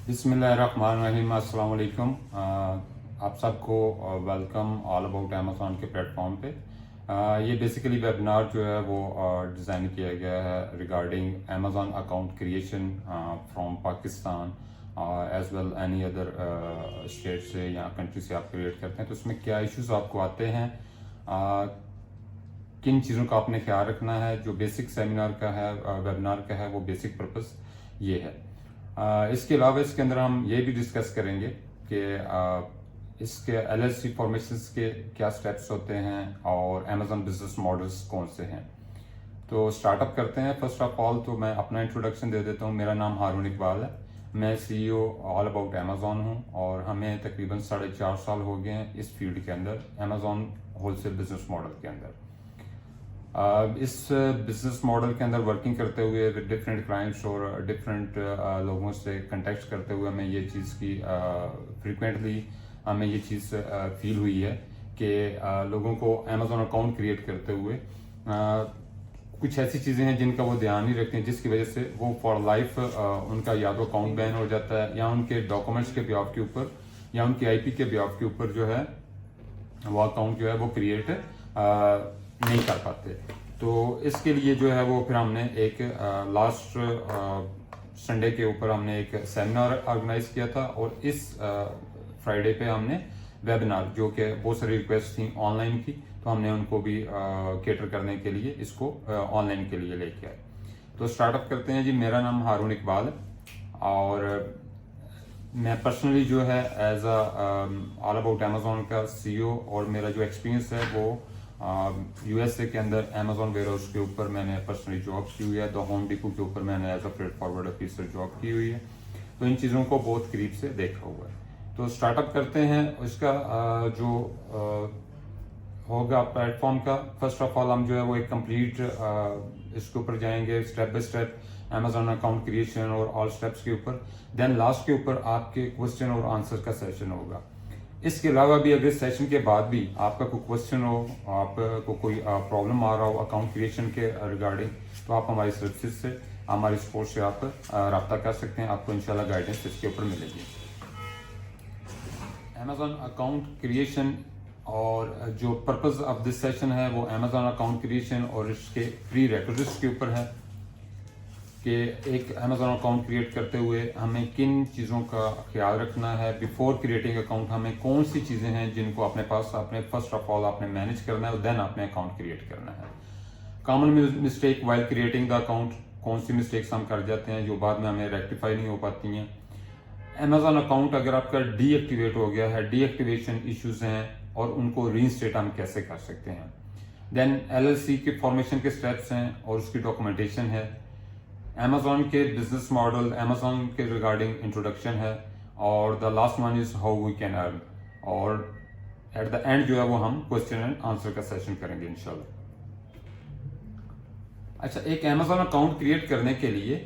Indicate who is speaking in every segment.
Speaker 1: बिस्मिल्लाहिर्रहमानिर्रहीम, अस्सलाम वालेकुम। आप सबको वेलकम ऑल अबाउट अमेज़ॉन के प्लेटफॉर्म पे। ये बेसिकली वेबिनार जो है वो डिज़ाइन किया गया है regarding Amazon account creation from Pakistan as well any other state से या कंट्री से आप क्रिएट करते हैं तो उसमें क्या इश्यूज आपको आते हैं, किन चीज़ों का आपने ख्याल रखना है। जो बेसिक सेमिनार का है, वेबिनार का है, वो बेसिक पर्पस ये है। इसके अलावा इसके अंदर हम ये भी डिस्कस करेंगे कि इसके एलएलसी फॉर्मेशंस के क्या स्टेप्स होते हैं और अमेज़ॉन बिजनेस मॉडल्स कौन से हैं। तो स्टार्टअप करते हैं। फर्स्ट ऑफ ऑल तो मैं अपना इंट्रोडक्शन दे देता हूँ। मेरा नाम हारून इकबाल है, मैं सीईओ ऑल अबाउट अमेज़ॉन हूँ और हमें तकरीबन 4.5 साल हो गए हैं इस फील्ड के अंदर, अमेज़ॉन होलसेल बिजनेस मॉडल के अंदर। इस बिजनेस मॉडल के अंदर वर्किंग करते हुए डिफरेंट क्लाइंट्स और डिफरेंट लोगों से कंटेक्ट करते हुए हमें ये चीज़ की फ्रीक्वेंटली हमें ये चीज़ फील हुई है कि लोगों को अमेज़ॉन अकाउंट क्रिएट करते हुए कुछ ऐसी चीज़ें हैं जिनका वो ध्यान नहीं रखते हैं, जिसकी वजह से वो फॉर लाइफ उनका या तो अकाउंट बैन हो जाता है या उनके डॉक्यूमेंट्स के ब्याफ के ऊपर या उनकी आईपी के ब्याफ के ऊपर जो है वो अकाउंट जो है वो क्रिएट नहीं कर पाते। तो इसके लिए जो है वो फिर हमने एक लास्ट संडे के ऊपर हमने एक सेमिनार ऑर्गेनाइज किया था और इस फ्राइडे पे हमने वेबिनार, जो कि बहुत सारी रिक्वेस्ट थी ऑनलाइन की, तो हमने उनको भी केटर करने के लिए इसको ऑनलाइन के लिए लेके आए। तो स्टार्टअप करते हैं जी। मेरा नाम हारून इकबाल है और मैं पर्सनली जो है एज ऑल अबाउट अमेज़ॉन का सीईओ और मेरा जो एक्सपीरियंस है वो यूएसए के अंदर अमेज़ॉन वेयरहाउस के ऊपर मैंने पर्सनली जॉब की हुई है। द होम डिपो के ऊपर मैंने as a freight forward officer job की हुई है। तो इन चीज़ों को बहुत करीब से देखा हुआ है। तो स्टार्टअप करते हैं। इसका जो होगा प्लेटफॉर्म का, फर्स्ट ऑफ ऑल हम जो है वो एक कंप्लीट इसके ऊपर जाएंगे step by step Amazon account creation और ऑल स्टेप्स के ऊपर। देन लास्ट के ऊपर आपके क्वेश्चन और आंसर का सेशन होगा। इसके अलावा भी अगर सेशन के बाद भी आपका कोई क्वेश्चन हो, आपको कोई प्रॉब्लम आ रहा हो अकाउंट क्रिएशन के रिगार्डिंग, तो आप हमारी सर्विसेज से, हमारी सपोर्ट से आप रब्ता कर सकते हैं। आपको इंशाल्लाह गाइडेंस इसके ऊपर मिलेगी। अमेज़ॉन अकाउंट क्रिएशन और जो पर्पस ऑफ दिस सेशन है वो अमेज़ॉन अकाउंट क्रिएशन और इसके प्री रिक्विजिट्स के ऊपर है कि एक अमेज़ॉन अकाउंट क्रिएट करते हुए हमें किन चीज़ों का ख्याल रखना है। बिफोर क्रिएटिंग अकाउंट हमें कौन सी चीज़ें हैं जिनको अपने पास आपने फर्स्ट ऑफ ऑल आपने मैनेज करना है और देन आपने अकाउंट क्रिएट करना है। Common mistake while creating the account, कौन सी मिस्टेक्स हम कर जाते हैं जो बाद में हमें रेक्टिफाई नहीं हो पाती हैं। अमेज़ॉन अकाउंट अगर आपका डीएक्टिवेट हो गया है, डीएक्टिवेशन इश्यूज हैं और उनको रीइंस्टेट हम कैसे कर सकते हैं। देन एलएलसी के फॉर्मेशन के स्टेप्स हैं और उसकी डॉक्यूमेंटेशन है। अमेज़ॉन के बिजनेस मॉडल, अमेज़ॉन के रिगार्डिंग इंट्रोडक्शन है और the last one is how we can earn. और एट द एंड जो है वो हम क्वेश्चन एंड आंसर का सेशन करेंगे इंशाल्लाह। अच्छा, एक अमेज़ॉन अकाउंट क्रिएट करने के लिए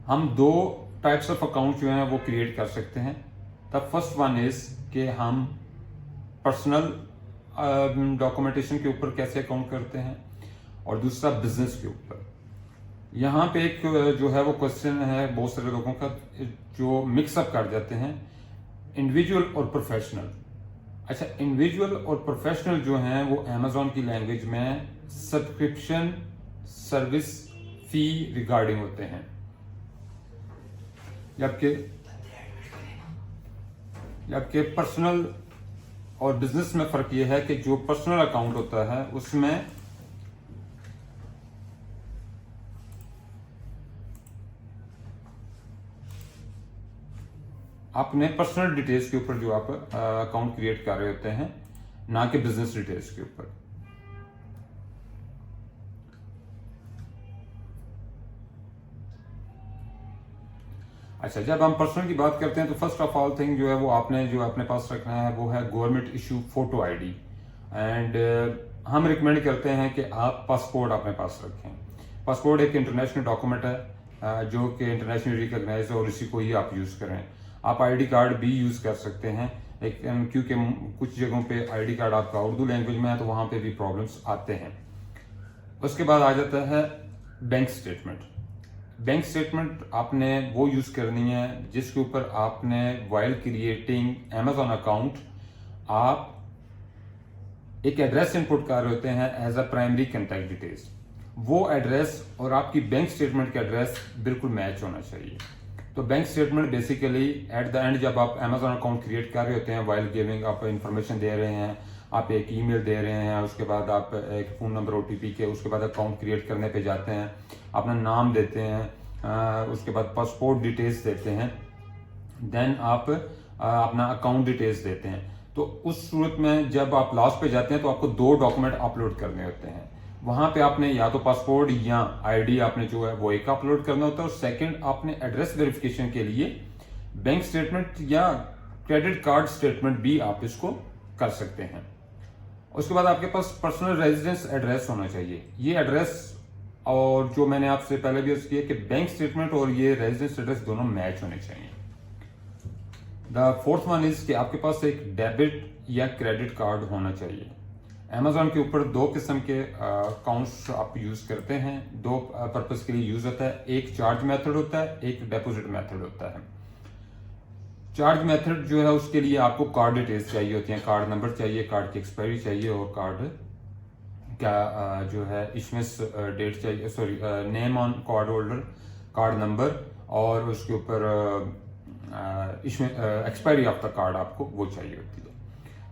Speaker 1: हम दो टाइप्स ऑफ अकाउंट जो हैं वो क्रिएट कर सकते हैं। द फर्स्ट वन इज कि हम पर्सनल डॉक्यूमेंटेशन के ऊपर कैसे अकाउंट करते हैं और दूसरा बिजनेस के ऊपर। यहाँ पे एक जो है वो क्वेश्चन है बहुत सारे लोगों का जो मिक्सअप कर जाते हैं, इंडिविजुअल और प्रोफेशनल। अच्छा, इंडिविजुअल और प्रोफेशनल जो हैं वो अमेज़ॉन की लैंग्वेज में सब्सक्रिप्शन सर्विस फी रिगार्डिंग होते हैं, जबकि पर्सनल और बिजनेस में फर्क यह है कि जो पर्सनल अकाउंट होता है उसमें अपने पर्सनल डिटेल्स के ऊपर जो आप अकाउंट क्रिएट कर रहे होते हैं, ना कि बिजनेस डिटेल्स के ऊपर। अच्छा, जब हम पर्सनल की बात करते हैं तो फर्स्ट ऑफ ऑल थिंग जो है वो आपने जो अपने पास रखना है वो है government issue photo ID. And हम रिकमेंड करते हैं कि आप पासपोर्ट अपने पास रखें। पासपोर्ट एक इंटरनेशनल डॉक्यूमेंट है जो कि इंटरनेशनली रिकॉग्नाइज्ड है और इसी को ही आप यूज़ करें। आप आईडी कार्ड भी यूज़ कर सकते हैं, लेकिन क्योंकि कुछ जगहों पे आईडी कार्ड आपका उर्दू लैंग्वेज में है तो वहाँ पे भी प्रॉब्लम्स आते हैं। उसके बाद आ जाता है बैंक स्टेटमेंट। बैंक स्टेटमेंट आपने वो यूज करनी है जिसके ऊपर आपने वाइल क्रिएटिंग Amazon अकाउंट आप एक एड्रेस इनपुट कर रहे होते हैं as a primary contact details. वो एड्रेस और आपकी बैंक स्टेटमेंट का एड्रेस बिल्कुल मैच होना चाहिए। तो bank statement basically at the end जब आप Amazon अकाउंट क्रिएट कर रहे होते हैं, वाइल गिविंग आप इंफॉर्मेशन दे रहे हैं, आप एक ईमेल दे रहे हैं, उसके बाद आप एक फ़ोन नंबर OTP के, उसके बाद अकाउंट क्रिएट करने पे जाते हैं, अपना नाम देते हैं, उसके बाद पासपोर्ट डिटेल्स देते हैं, देन आप अपना अकाउंट डिटेल्स देते हैं। तो उस सूरत में जब आप लास्ट पे जाते हैं तो आपको 2 डॉक्यूमेंट अपलोड करने होते हैं। वहां पे आपने या तो पासपोर्ट या ID आपने जो है वो एक अपलोड करना होता है, और सेकंड आपने एड्रेस वेरिफिकेशन के लिए बैंक स्टेटमेंट या क्रेडिट कार्ड स्टेटमेंट भी आप इसको कर सकते हैं। उसके बाद आपके पास पर्सनल रेजिडेंस एड्रेस होना चाहिए। ये एड्रेस और जो मैंने आपसे पहले भी अर्ज किया कि बैंक स्टेटमेंट और ये रेजिडेंस एड्रेस दोनों मैच होने चाहिए। द फोर्थ वन इज कि आपके पास एक डेबिट या क्रेडिट कार्ड होना चाहिए। Amazon के ऊपर 2 किस्म के अकाउंट्स आप यूज करते हैं, 2 पर्पस के लिए यूज होता है। एक चार्ज मेथड होता है, एक डिपॉजिट मेथड होता है। चार्ज मेथड जो है उसके लिए आपको कार्ड डिटेल्स चाहिए होती हैं, कार्ड नंबर चाहिए, कार्ड की एक्सपायरी चाहिए, और कार्ड क्या जो है इशमेंस डेट चाहिए, sorry name on card holder, card number, और उसके ऊपर एक्सपायरी ऑफ द कार्ड आपको वो चाहिए होती है।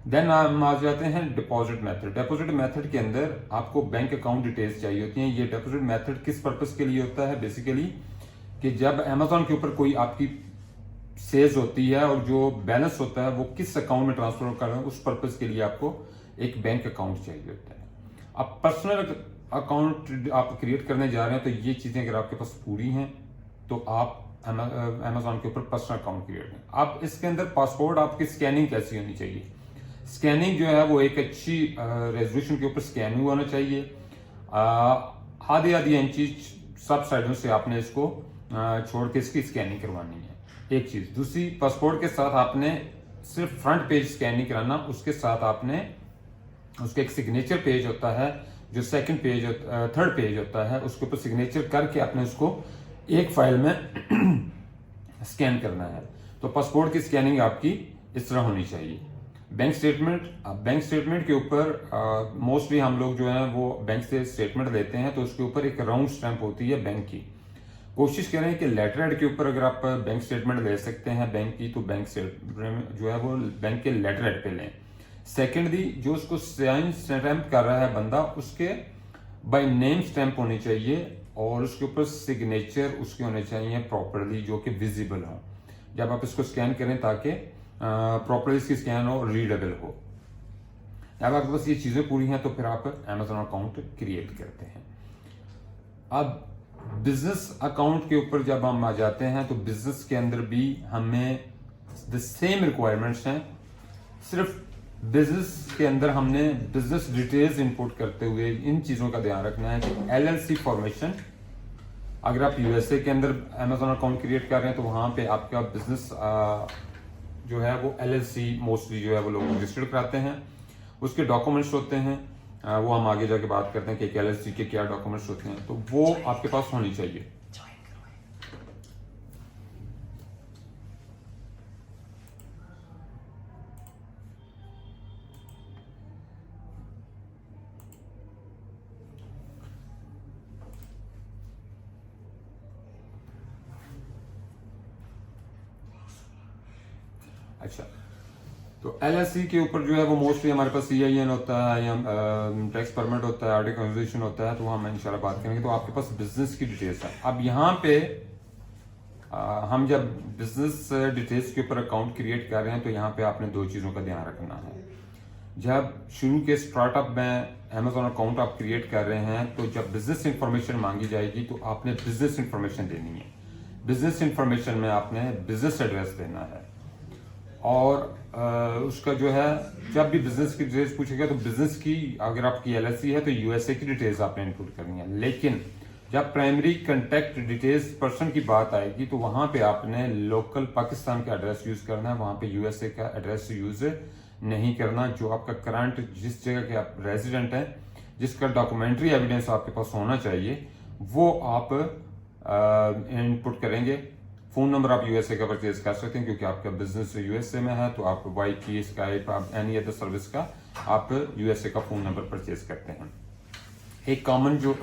Speaker 1: देन हम आ जाते हैं डिपॉजिट मेथड। डिपॉजिट मेथड के अंदर आपको बैंक अकाउंट डिटेल्स चाहिए होती हैं। ये डिपॉजिट मेथड किस पर्पस के लिए होता है? बेसिकली कि जब Amazon के ऊपर कोई आपकी सेल्स होती है और जो बैलेंस होता है वो किस अकाउंट में ट्रांसफर कर रहे हैं, उस पर्पस के लिए आपको एक बैंक अकाउंट चाहिए होता है। अब पर्सनल अकाउंट आप क्रिएट करने जा रहे हैं तो ये चीजें अगर आपके पास पूरी हैं तो आप Amazon के ऊपर पर्सनल अकाउंट क्रिएट करें। अब इसके अंदर पासपोर्ट आपकी स्कैनिंग कैसी होनी चाहिए? स्कैनिंग जो है वो एक अच्छी रेजोल्यूशन के ऊपर स्कैन हुआ होना चाहिए। आधी इंची सब साइडों से आपने इसको छोड़ के इसकी स्कैनिंग करवानी है, एक चीज। दूसरी, पासपोर्ट के साथ आपने सिर्फ फ्रंट पेज स्कैन नहीं कराना, उसके साथ आपने उसके एक सिग्नेचर पेज होता है, जो थर्ड पेज होता है, उसके ऊपर सिग्नेचर करके आपने उसको एक फाइल में स्कैन करना है। तो पासपोर्ट की स्कैनिंग आपकी इस तरह होनी चाहिए। बैंक स्टेटमेंट के ऊपर मोस्टली हम लोग जो है वो बैंक से स्टेटमेंट लेते हैं तो उसके ऊपर एक राउंड स्टैंप होती है बैंक की। कोशिश करें कि लेटर हेड के ऊपर अगर आप बैंक स्टेटमेंट ले सकते हैं बैंक की, तो बैंक स्टेटमेंट जो है वो बैंक के लेटर हेड पे लें। सेकेंडली, जो उसको साइन स्टैंप कर रहा है बंदा, उसके बाय नेम स्टैंप होनी चाहिए और उसके ऊपर सिग्नेचर उसके होने चाहिए प्रॉपरली, जो कि विजिबल हो जब आप इसको स्कैन करें, ताकि प्रॉपरली इसकी स्कैन हो, रीडेबल हो। जब आपके पास ये चीजें पूरी हैं तो फिर आप Amazon अकाउंट क्रिएट करते हैं। अब बिजनेस अकाउंट के ऊपर जब हम आ जाते हैं तो बिजनेस के अंदर भी हमें द सेम रिक्वायरमेंट्स हैं। सिर्फ बिजनेस के अंदर हमने बिजनेस डिटेल्स इंपोर्ट करते हुए इन चीजों का ध्यान रखना है कि LLC फॉर्मेशन, अगर आप USA के अंदर Amazon अकाउंट क्रिएट कर रहे हैं तो वहां पे आपका बिजनेस जो है वो LLC मोस्टली जो है वो लोग रजिस्टर्ड कराते हैं। उसके डॉक्यूमेंट्स होते हैं, वो हम आगे जाके बात करते हैं कि LLC के क्या डॉक्यूमेंट्स होते हैं, तो वो आपके पास होनी चाहिए। अच्छा, तो LLC के ऊपर जो है वो मोस्टली हमारे पास CIN होता है या टैक्स परमिट होता है, आर्टिकल ऑर्गेनाइजेशन होता है, तो हम इंशाल्लाह बात करेंगे। तो आपके पास बिजनेस की डिटेल्स है। अब यहाँ पे हम जब बिजनेस डिटेल्स के ऊपर अकाउंट क्रिएट कर रहे हैं तो यहाँ पे आपने 2 चीज़ों का ध्यान रखना है। जब शुरू के स्टार्टअप में Amazon अकाउंट आप क्रिएट कर रहे हैं तो जब बिजनेस इंफॉर्मेशन मांगी जाएगी तो आपने बिजनेस इंफॉर्मेशन देनी है। बिजनेस इंफॉर्मेशन में आपने बिजनेस एड्रेस देना है, और उसका जो है जब भी बिजनेस की डिटेल्स पूछेगा तो बिजनेस की, अगर आपकी LLC है तो USA की डिटेल्स आपने इनपुट करनी है। लेकिन जब प्राइमरी कांटेक्ट डिटेल्स पर्सन की बात आएगी तो वहां पे आपने लोकल पाकिस्तान का एड्रेस यूज करना है, वहां पे USA का एड्रेस यूज नहीं करना। जो आपका करंट जिस जगह के आप रेजिडेंट हैं, जिसका डॉक्यूमेंट्री एविडेंस आपके पास होना चाहिए, वो आप इनपुट करेंगे। फ़ोन नंबर आप यूएसए का परचेज कर सकते हैं क्योंकि आपका बिजनेस यूएसए में है, तो आप वाईफाई, स्काइप, आप एनी अदर सर्विस का आप यूएसए का फ़ोन नंबर परचेज करते हैं। एक कॉमन जो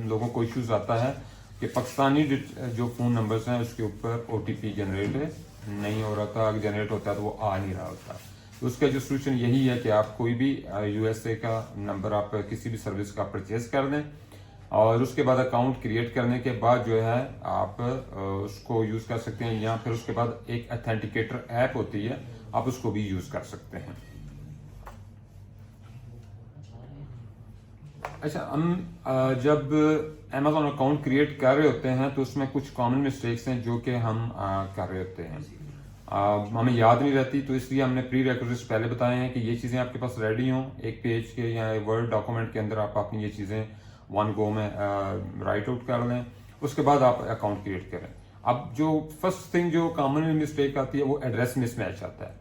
Speaker 1: लोगों को इश्यूज आता है कि पाकिस्तानी जो फ़ोन नंबर्स हैं उसके ऊपर ओटीपी जनरेट नहीं हो रहा था, अगर जनरेट होता है तो वो आ नहीं रहा होता। तो उसका जो सोल्यूशन यही है कि आप कोई भी यूएसए का नंबर आप किसी भी सर्विस का परचेज कर दें और उसके बाद अकाउंट क्रिएट करने के बाद जो है आप उसको यूज़ कर सकते हैं, या फिर उसके बाद एक अथेंटिकेटर ऐप होती है, आप उसको भी यूज़ कर सकते हैं। अच्छा, हम जब अमेजोन अकाउंट क्रिएट कर रहे होते हैं तो उसमें कुछ कॉमन मिस्टेक्स हैं जो कि हम कर रहे होते हैं, हमें याद नहीं रहती, तो इसलिए हमने प्री रिक्विजिट्स पहले बताए हैं कि ये चीज़ें आपके पास रेडी हों, एक पेज के या वर्ड डॉक्यूमेंट के अंदर आप अपनी ये चीज़ें वन गो में राइट आउट कर लें, उसके बाद आप अकाउंट क्रिएट करें। अब जो फर्स्ट थिंग जो कॉमन मिस्टेक आती है वो एड्रेस मिसमैच आता है।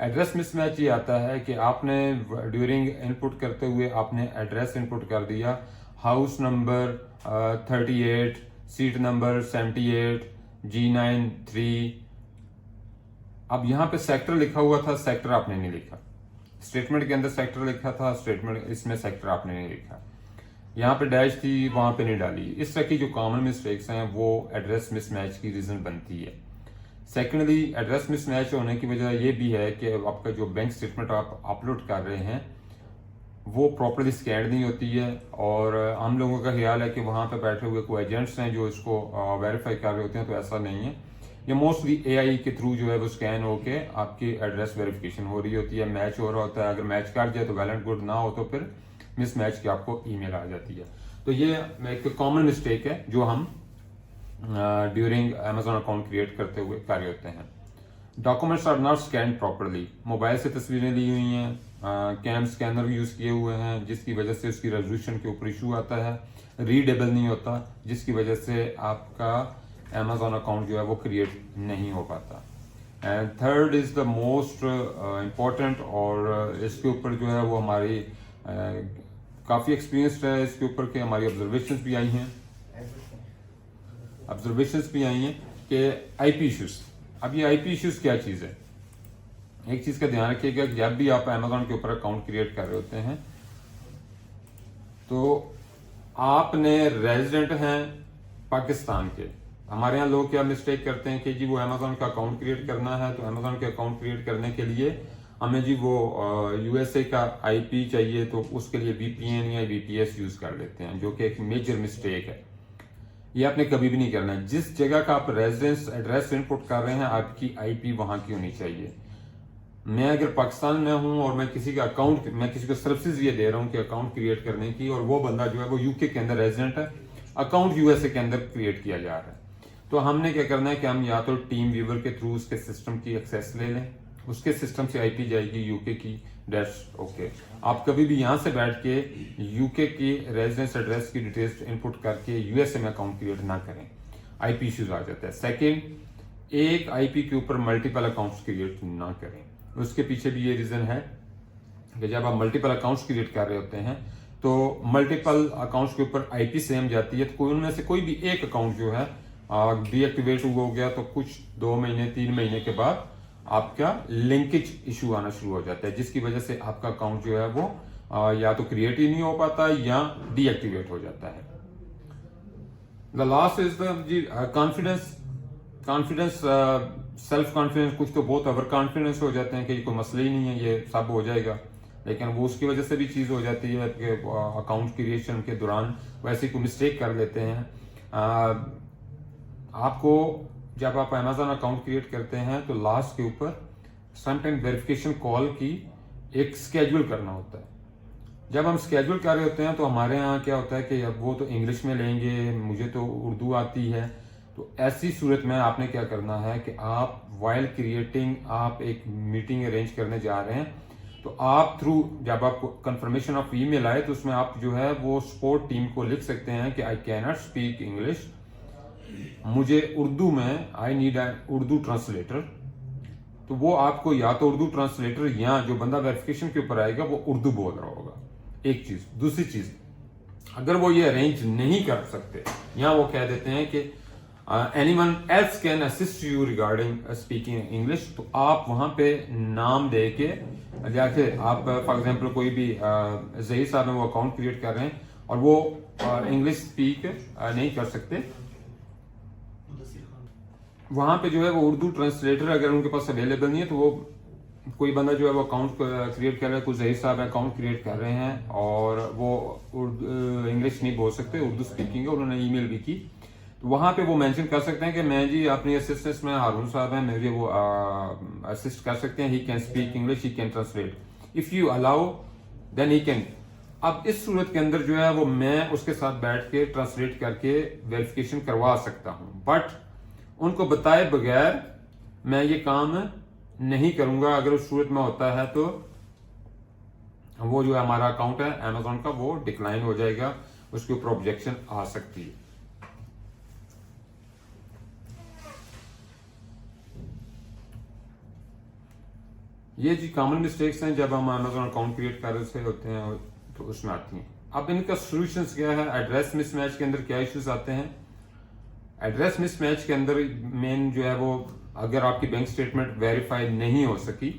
Speaker 1: एड्रेस मिसमैच ये आता है कि आपने ड्यूरिंग इनपुट करते हुए आपने एड्रेस इनपुट कर दिया, house number 38, seat number 78, G9 3। अब यहाँ पे सेक्टर लिखा हुआ था, सेक्टर आपने नहीं लिखा। स्टेटमेंट के अंदर सेक्टर लिखा था, स्टेटमेंट इसमें सेक्टर आपने नहीं लिखा। यहाँ पे डैश थी, वहां पे नहीं डाली। इस तरह की जो कॉमन मिस्टेक्स हैं वो एड्रेस मिसमैच की रीजन बनती है। सेकेंडली, एड्रेस मिसमैच होने की वजह ये भी है कि आपका जो बैंक स्टेटमेंट आप अपलोड कर रहे हैं वो प्रॉपरली स्कैन नहीं होती है, और हम लोगों का ख्याल है कि वहां पे बैठे हुए कोई एजेंट्स हैं जो इसको वेरीफाई कर रहे होते हैं, तो ऐसा नहीं है। ये मोस्टली एआई के थ्रू जो है वो स्कैन होके आपकी एड्रेस वेरिफिकेशन हो रही होती है, मैच हो रहा होता है। अगर मैच कर जाए तो वेल एंड गुड, ना हो तो फिर मिसमैच की आपको ईमेल आ जाती है। तो ये एक कॉमन मिस्टेक है जो हम ड्यूरिंग अमेजोन अकाउंट क्रिएट करते हुए कर रहे होते हैं। Documents are not scan properly. Mobile से तस्वीरें ली हुई हैं, कैम स्कैनर यूज किए हुए हैं, जिसकी वजह से उसकी रेजोल्यूशन के ऊपर इशू आता है, रीडेबल नहीं होता, जिसकी वजह से आपका अमेजोन अकाउंट जो है वो क्रिएट नहीं हो पाता। And third is the most important, और इसके ऊपर जो है वो हमारी काफ़ी एक्सपीरियंस्ड है इसके ऊपर कि हमारी ऑब्जर्वेशंस भी आई हैं कि आईपी इश्यूज। अब ये आईपी इश्यूज क्या चीज़ है? एक चीज़ का ध्यान रखिएगा कि जब भी आप अमेजोन के ऊपर अकाउंट क्रिएट कर रहे होते हैं तो आपने रेजिडेंट हैं पाकिस्तान के। हमारे यहाँ लोग क्या मिस्टेक करते हैं कि जी वो अमेजोन का अकाउंट क्रिएट करना है, तो अमेजोन के अकाउंट क्रिएट करने के लिए हमें जी वो यूएसए का आईपी चाहिए, तो उसके लिए वीपीएन या वीपीएस यूज कर लेते हैं, जो कि एक मेजर मिस्टेक है। ये आपने कभी भी नहीं करना है। जिस जगह का आप रेजिडेंस एड्रेस इनपुट कर रहे हैं आपकी आईपी वहां की होनी चाहिए। मैं अगर पाकिस्तान में हूं और मैं किसी को सर्विसेज ये दे रहा हूं कि अकाउंट क्रिएट करने की, और वो बंदा जो है वो यूके के अंदर रेजिडेंट है, अकाउंट यूएसए के अंदर क्रिएट किया जा रहा है, तो हमने क्या करना है कि हम या तो टीम व्यूवर के थ्रू उसके सिस्टम की एक्सेस ले लें, उसके सिस्टम से आईपी जाएगी यूके की, डैश ओके। आप कभी भी यहां से बैठ के यूके की रेजिडेंस एड्रेस की डिटेल्स इनपुट करके यूएसए में अकाउंट क्रिएट ना करें, आईपी इश्यूज आ जाता है। सेकेंड, एक आईपी के ऊपर मल्टीपल अकाउंट्स क्रिएट ना करें। उसके पीछे भी ये रीजन है कि जब आप मल्टीपल अकाउंट्स क्रिएट कर रहे होते हैं तो मल्टीपल अकाउंट्स के ऊपर आईपी सेम जाती है, तो कोई उनमें से कोई भी एक अकाउंट जो है डीएक्टिवेट हो गया तो कुछ 2 महीने 3 महीने के बाद आपका लिंकेज इशू आना शुरू हो जाता है, जिसकी वजह से आपका अकाउंट जो है वो या तो क्रिएट ही नहीं हो पाता या डीएक्टिवेट हो जाता है। The last is the confidence, self confidence. कुछ तो बहुत ओवर कॉन्फिडेंस हो जाते हैं कि कोई मसला ही नहीं है, ये सब हो जाएगा, लेकिन वो उसकी वजह से भी चीज हो जाती है कि अकाउंट क्रिएशन के दौरान वैसे कोई मिस्टेक कर लेते हैं। आपको जब आप अमेजोन अकाउंट क्रिएट करते हैं तो लास्ट के ऊपर समटाइम वेरिफिकेशन कॉल की एक स्केड्यूल करना होता है। जब हम स्केड्यूल कर रहे होते हैं तो हमारे यहाँ क्या होता है कि अब वो तो इंग्लिश में लेंगे, मुझे तो उर्दू आती है, तो ऐसी सूरत में आपने क्या करना है कि आप वाइल क्रिएटिंग आप एक मीटिंग अरेंज करने जा रहे हैं, तो आप थ्रू जब आपको कंफर्मेशन ऑफ ईमेल आए तो उसमें आप जो है वो सपोर्ट टीम को लिख सकते हैं कि I can not speak English, मुझे उर्दू में आई नीड उर्दू ट्रांसलेटर। तो वो आपको या तो उर्दू ट्रांसलेटर या जो बंदा वेरिफिकेशन के ऊपर आएगा वो उर्दू बोल रहा होगा, एक चीज। दूसरी चीज, अगर वो ये अरेंज नहीं कर सकते या वो कह देते हैं कि anyone else can assist you regarding speaking English, तो आप वहां पे नाम दे के जाके आप फॉर एग्जांपल कोई भी ज़हीर साहब में वो अकाउंट क्रिएट कर रहे हैं और वो इंग्लिश स्पीक नहीं कर सकते, वहां पे जो है वो उर्दू ट्रांसलेटर अगर उनके पास अवेलेबल नहीं है, तो वो कोई बंदा जो है वो अकाउंट क्रिएट कर रहा है, कुछ ज़हीर साहब अकाउंट क्रिएट कर रहे हैं और वो इंग्लिश नहीं बोल सकते, उर्दू स्पीकिंग है, उन्होंने ईमेल भी की, तो वहां पे वो मेंशन कर सकते हैं कि मैं जी अपनी असिस्टेंस में हारून साहब हैं, मुझे वो असिस्ट कर सकते हैं, he can speak English, he can translate, if you allow then he can. अब इस सूरत के अंदर जो है वो मैं उसके साथ बैठ के ट्रांसलेट करके वेरिफिकेशन करवा सकता हूं, बट उनको बताए बगैर मैं ये काम नहीं करूंगा। अगर उस सूरत में होता है तो वो जो हमारा अकाउंट है अमेजोन का वो डिक्लाइन हो जाएगा, उसके ऊपर ऑब्जेक्शन आ सकती है। ये जी कॉमन मिस्टेक्स हैं जब हम अमेजोन अकाउंट क्रिएट कर रहे होते हैं तो उसमें आती हैं। अब इनका सॉल्यूशंस क्या है? एड्रेस मिसमैच के अंदर क्या इश्यूज आते हैं? एड्रेस मिसमैच के अंदर मेन जो है वो अगर आपकी बैंक स्टेटमेंट वेरीफाई नहीं हो सकी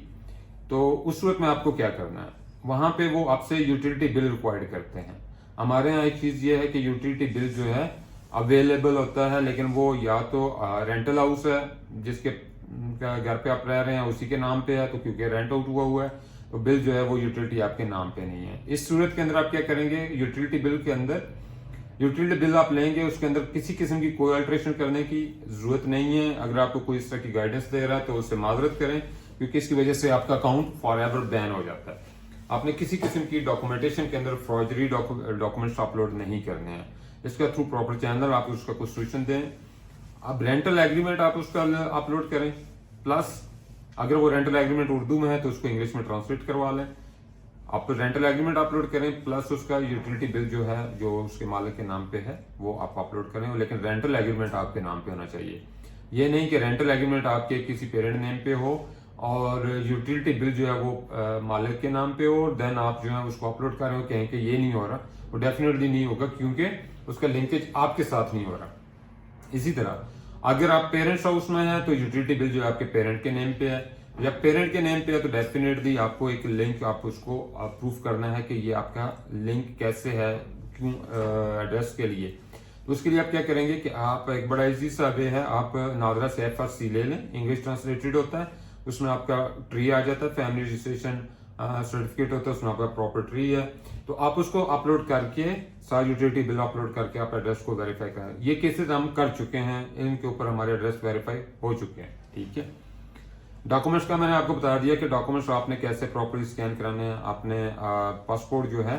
Speaker 1: तो उस सूरत में आपको क्या करना है, वहां पे वो आपसे यूटिलिटी बिल रिक्वायर्ड करते हैं। हमारे यहाँ एक चीज ये है कि यूटिलिटी बिल जो है अवेलेबल होता है, लेकिन वो या तो रेंटल हाउस है जिसके घर पे आप रह रहे हैं उसी के नाम पे है, तो क्योंकि रेंट आउट हुआ है तो बिल जो है वो यूटिलिटी आपके नाम पे नहीं है। इस सूरत के अंदर आप क्या करेंगे, यूटिलिटी बिल के अंदर यूटिलिटी बिल आप लेंगे, उसके अंदर किसी किस्म की कोई अल्ट्रेशन करने की जरूरत नहीं है। अगर आपको कोई इस तरह की गाइडेंस दे रहा है तो उससे माजरत करें, क्योंकि इसकी वजह से आपका अकाउंट फॉर एवर बैन हो जाता है। आपने किसी किस्म की डॉक्यूमेंटेशन के अंदर फॉर्जरी डॉक्यूमेंट्स अपलोड नहीं करने हैं। इसका थ्रू प्रॉपर चैनल आप उसका कुछ सोल्यूशन दें। अब रेंटल एग्रीमेंट आप उसका अपलोड करें, प्लस अगर वो रेंटल एग्रीमेंट उर्दू में है तो उसको इंग्लिश में ट्रांसलेट करवा लें। आप रेंटल एग्रीमेंट अपलोड करें, प्लस उसका यूटिलिटी बिल जो है जो उसके मालिक के नाम पे है वो आप अपलोड करें, लेकिन रेंटल एग्रीमेंट आपके नाम पे होना चाहिए। ये नहीं कि रेंटल एग्रीमेंट आपके किसी पेरेंट नेम पे हो और यूटिलिटी बिल जो है वो मालिक के नाम पे हो, देन आप जो है उसको अपलोड कर रहे हो, कहें कि ये नहीं हो रहा, वो डेफिनेटली नहीं होगा क्योंकि उसका लिंकेज आपके साथ नहीं हो रहा। इसी तरह अगर आप पेरेंट्स हाउस में है तो यूटिलिटी बिल जो है आपके पेरेंट के नेम पे है, जब पेरेंट के नेम पे है तो डेफिनेटली आपको एक लिंक आप उसको प्रूफ करना है कि ये आपका लिंक कैसे है, क्यों एड्रेस के लिए। तो उसके लिए आप क्या करेंगे कि आप एक बड़ा इजी सा वे है, आप नादरा से FRC ले लें, इंग्लिश ट्रांसलेटेड होता है, उसमें आपका ट्री आ जाता है, फैमिली रजिस्ट्रेशन सर्टिफिकेट होता है, उसमें आपका प्रॉपर ट्री है, तो आप उसको अपलोड करके सारा यूटिलिटी बिल अपलोड करके आप एड्रेस को वेरीफाई करें। ये केसेस हम कर चुके हैं, इनके ऊपर हमारे एड्रेस वेरीफाई हो चुके हैं। ठीक है, डॉक्यूमेंट्स का मैंने आपको बता दिया कि डॉक्यूमेंट्स आपने कैसे प्रॉपरली स्कैन कराने हैं। आपने पासपोर्ट जो है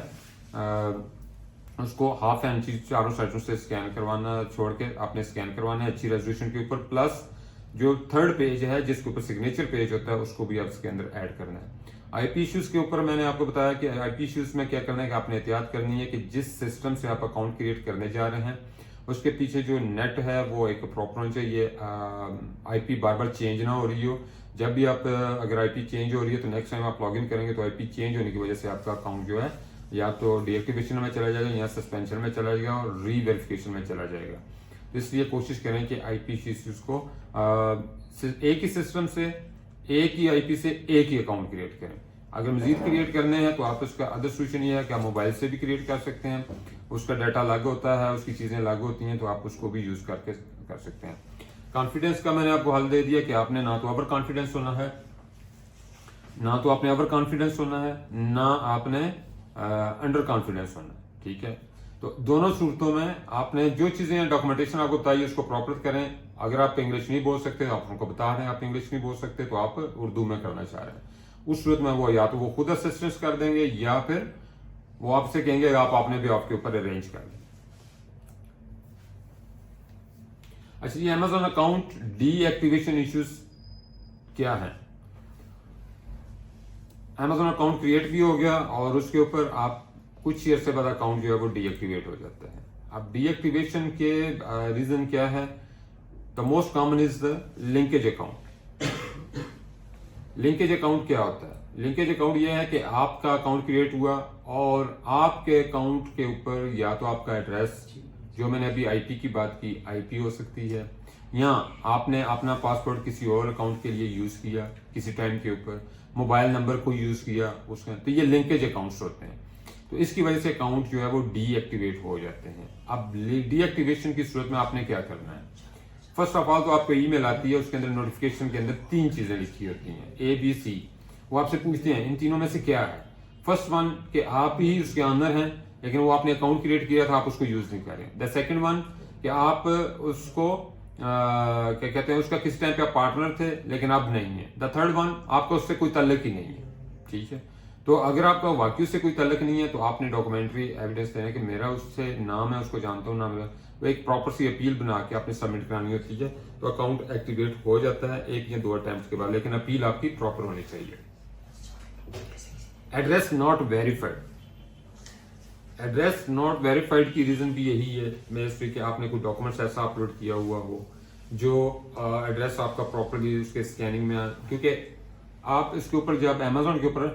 Speaker 1: उसको हाफ इंची चारों साइडों से स्कैन करवाना, छोड़ के आपने स्कैन करवाना है अच्छी रेजोल्यूशन के ऊपर, प्लस जो थर्ड पेज है जिसके ऊपर सिग्नेचर पेज होता है उसको भी आप इसके अंदर ऐड करना है। आईपी इश्यूज के ऊपर मैंने आपको बताया कि आईपी इश्यूज में क्या करना है कि आपने एहतियात करनी है कि जिस सिस्टम से आप अकाउंट क्रिएट करने जा रहे हैं उसके पीछे जो नेट है वो एक प्रॉपर होना चाहिए, आईपी बार बार चेंज ना हो रही हो। जब भी आप अगर आईपी चेंज हो रही है तो नेक्स्ट टाइम आप लॉगिन करेंगे तो आईपी चेंज होने की वजह से आपका अकाउंट जो है या तो डीएक्टिवेशन में चला जाएगा या सस्पेंशन में चला जाएगा और रीवेरिफिकेशन में चला जाएगा। तो इसलिए कोशिश करें कि आईपी इश्यूज को एक ही सिस्टम से एक ही आईपी से एक ही अकाउंट क्रिएट करें। अगर मजीद क्रिएट करने हैं तो आप उसका अदर सोल्यूशन ये है कि आप मोबाइल से भी क्रिएट कर सकते हैं, उसका डाटा अलग होता है, उसकी चीजें अलग होती हैं, तो आप उसको भी यूज करके कर सकते हैं। कॉन्फिडेंस का मैंने आपको हल दे दिया कि आपने ना तो ओवर कॉन्फिडेंस होना है, ना तो आपने ओवर कॉन्फिडेंस होना है, ना आपने अंडर कॉन्फिडेंस होना है। ठीक है, तो दोनों सूरतों में आपने जो चीजें डॉक्यूमेंटेशन आपको बताइए उसको प्रॉपर करें। अगर आप इंग्लिश नहीं बोल सकते, आप उनको बता रहे हैं आप इंग्लिश नहीं बोल सकते, तो आप उर्दू में करना चाह रहे हैं, उस सूरत में वो या तो वो खुद असिस्टेंस कर देंगे या फिर वो आपसे कहेंगे आप आपने भी आपके ऊपर अरेंज कर लें। अच्छा, ये अमेजोन अकाउंट डीएक्टिवेशन इश्यूज क्या है? अमेजोन अकाउंट क्रिएट भी हो गया और उसके ऊपर आप कुछ ईयर से बाद अकाउंट जो है वो डीएक्टिवेट हो जाता है। अब डीएक्टिवेशन के रीजन क्या है? The most common is the linkage account. Linkage account क्या होता है? लिंकेज अकाउंट यह है कि आपका अकाउंट क्रिएट हुआ और आपके अकाउंट के ऊपर या तो आपका एड्रेस, जो मैंने अभी आईपी की बात की, आईपी हो सकती है, या आपने अपना पासपोर्ट किसी और अकाउंट के लिए यूज किया किसी टाइम के ऊपर, मोबाइल नंबर को यूज किया उसमें, तो ये लिंकेज अकाउंट्स होते हैं। तो इसकी वजह से अकाउंट जो है वो डीएक्टिवेट हो जाते हैं। अब डीएक्टिवेशन की सूरत में आपने क्या करना है, फर्स्ट ऑफ ऑल तो आपको ईमेल आती है, उसके अंदर नोटिफिकेशन के अंदर 3 चीजें लिखी होती हैं ABC। वो आपसे पूछते हैं इन तीनों में से क्या है। फर्स्ट वन कि आप ही उसके ऑनर हैं लेकिन वो आपने अकाउंट क्रिएट किया था, आप उसको यूज नहीं कर रहे। द सेकंड वन कि आप उसको क्या कहते हैं, उसका किस टाइम पे आप पार्टनर थे लेकिन अब नहीं है। द थर्ड वन आपका उससे कोई तल्लक ही नहीं है। ठीक है, तो अगर आपका वाकई उससे कोई तल्लक नहीं है तो आपने डॉक्यूमेंट्री एविडेंस देना कि मेरा उससे नाम है, उसको जानता हूँ नाम है, वो एक प्रॉपर सी अपील बना के आपने सबमिट करानी होती है, तो अकाउंट एक्टिवेट हो जाता है 1 या 2 अटेम्प्ट के बाद, लेकिन अपील आपकी प्रॉपर होनी चाहिए। Address not verified, address not verified की रीजन भी यही है मेरे कि आपने कोई डॉक्यूमेंट्स ऐसा अपलोड किया हुआ हो जो एड्रेस आपका प्रॉपरली उसके स्कैनिंग में क्योंकि आप इसके ऊपर जब अमेजोन के ऊपर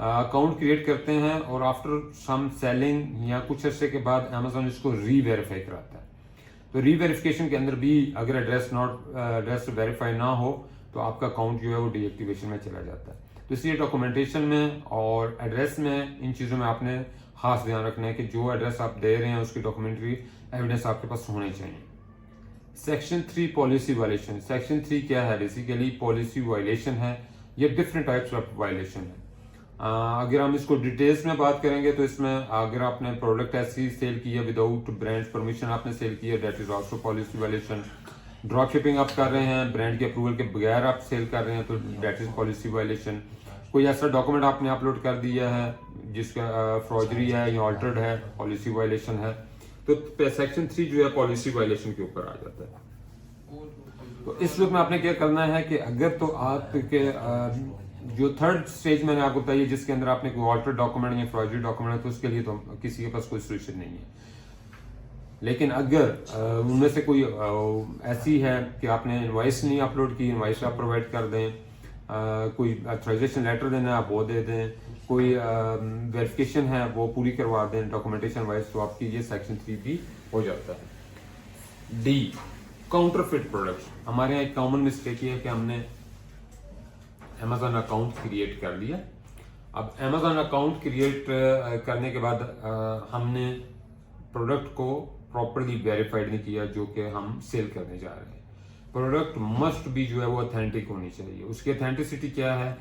Speaker 1: अकाउंट क्रिएट करते हैं और आफ्टर सम सेलिंग या कुछ अर्से के बाद अमेजोन इसको री वेरीफाई कराता है, तो री वेरिफिकेशन के अंदर भी अगर एड्रेस वेरीफाई ना हो तो आपका अकाउंट जो है वो डीएक्टिवेशन में चला जाता है। तो इसलिए डॉक्यूमेंटेशन में और एड्रेस में इन चीज़ों में आपने खास ध्यान रखना है कि जो एड्रेस आप दे रहे हैं उसकी डॉक्यूमेंट्री एविडेंस आपके पास होने चाहिए। Section 3 policy violation. सेक्शन 3 क्या है, बेसिकली पॉलिसी वायलेशन है, ये डिफरेंट टाइप्स ऑफ वायलेशन है। अगर हम इसको डिटेल्स में बात करेंगे तो इसमें अगर आपने प्रोडक्ट ऐसी सेल की है विदाउट ब्रांड परमिशन आपने सेल की है, that is also policy violation. Drop shipping आप कर रहे हैं ब्रांड के अप्रूवल के बगैर आप सेल कर रहे हैं तो दैट इज पॉलिसी वायलेशन। कोई ऐसा डॉक्यूमेंट आपने अपलोड कर दिया है जिसका फ्रॉजरी है या ऑल्टर्ड है, पॉलिसी वायलेशन है, तो सेक्शन 3 जो है पॉलिसी वायलेशन के ऊपर आ जाता है। तो इस वक्त में आपने क्या करना है कि अगर तो आपके जो थर्ड स्टेज मैंने आपको बताई जिसके अंदर आपने कोई ऑल्टर्ड डॉक्यूमेंट या फ्रॉजरी डॉक्यूमेंट है तो उसके लिए तो किसी के पास कोई सोल्यूशन नहीं है। लेकिन अगर उनमें से कोई ऐसी है कि आपने इनवॉइस नहीं अपलोड की, इनवॉइस आप प्रोवाइड कर दें, कोई ऑथराइजेशन लेटर देना है आप वो दे दें, कोई वेरिफिकेशन है वो पूरी करवा दें डॉक्यूमेंटेशन वाइज, तो आपकी ये सेक्शन 3 भी हो जाता है। D, counterfeit products. हमारे यहाँ एक कॉमन मिस्टेक ये है कि हमने अमेजोन अकाउंट क्रिएट कर लिया। अब अमेजोन अकाउंट क्रिएट करने के बाद हमने प्रोडक्ट को प्रॉपरली वेरीफाइड नहीं किया जो कि हम सेल करने जा रहे हैं। प्रोडक्ट मस्ट भी जो है वो ऑथेंटिक होनी चाहिए। उसकी ऑथेंटिसिटी क्या है,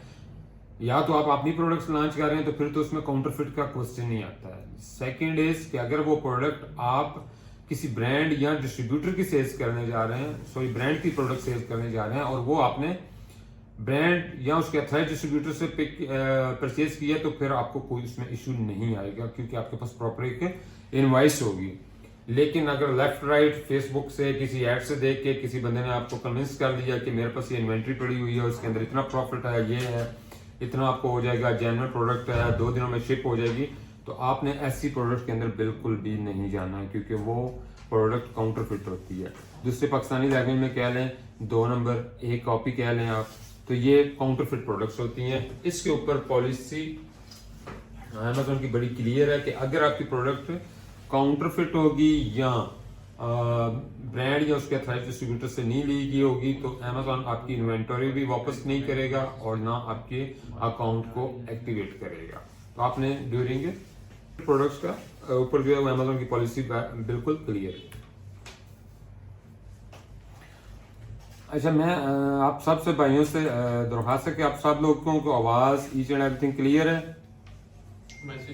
Speaker 1: या तो आप अपनी प्रोडक्ट्स लॉन्च कर रहे हैं तो फिर तो उसमें काउंटरफिट का क्वेश्चन नहीं आता है। सेकंड इज कि अगर वो प्रोडक्ट आप किसी ब्रांड या डिस्ट्रीब्यूटर की सेल्स करने जा रहे हैं, सॉरी ब्रांड की प्रोडक्ट सेल्स करने जा रहे हैं और वो आपने ब्रांड या उसके अथराइज डिस्ट्रीब्यूटर से परचेज किया तो फिर आपको कोई उसमें इशू नहीं आएगा क्योंकि आपके पास प्रॉपर एक इनवॉइस होगी। लेकिन अगर लेफ्ट राइट फेसबुक से किसी एड से देख के किसी बंदे ने आपको कन्विंस कर दिया कि मेरे पास ये इन्वेंट्री पड़ी हुई है, उसके अंदर इतना प्रॉफिट है, ये है, इतना आपको हो जाएगा, जेन्युइन प्रोडक्ट है, 2 दिनों में शिप हो जाएगी, तो आपने ऐसी प्रोडक्ट के अंदर बिल्कुल भी नहीं जाना है क्योंकि वो प्रोडक्ट काउंटरफिट होती है। दूसरे पाकिस्तानी लैंग्वेज में कह लें 2 नंबर 1 कॉपी कह लें आप, तो ये काउंटरफिट प्रोडक्ट्स होती हैं। इसके ऊपर पॉलिसी अमेज़न की बड़ी क्लियर है कि अगर आपकी प्रोडक्ट काउंटरफिट होगी या ब्रांड या उसके अथराइज्ड डिस्ट्रीब्यूटर से नहीं ली गई होगी तो अमेज़न आपकी इन्वेंटरी भी वापस नहीं करेगा और ना आपके अकाउंट को एक्टिवेट करेगा। तो आपने ड्यूरिंग प्रोडक्ट्स का ऊपर जो है वो अमेज़न की पॉलिसी बिल्कुल क्लियर है। अच्छा, मैं आप सबसे भाइयों से दरख्वास्त है कि आप सब लोगों को आवाज ईच एंड एवरीथिंग क्लियर है?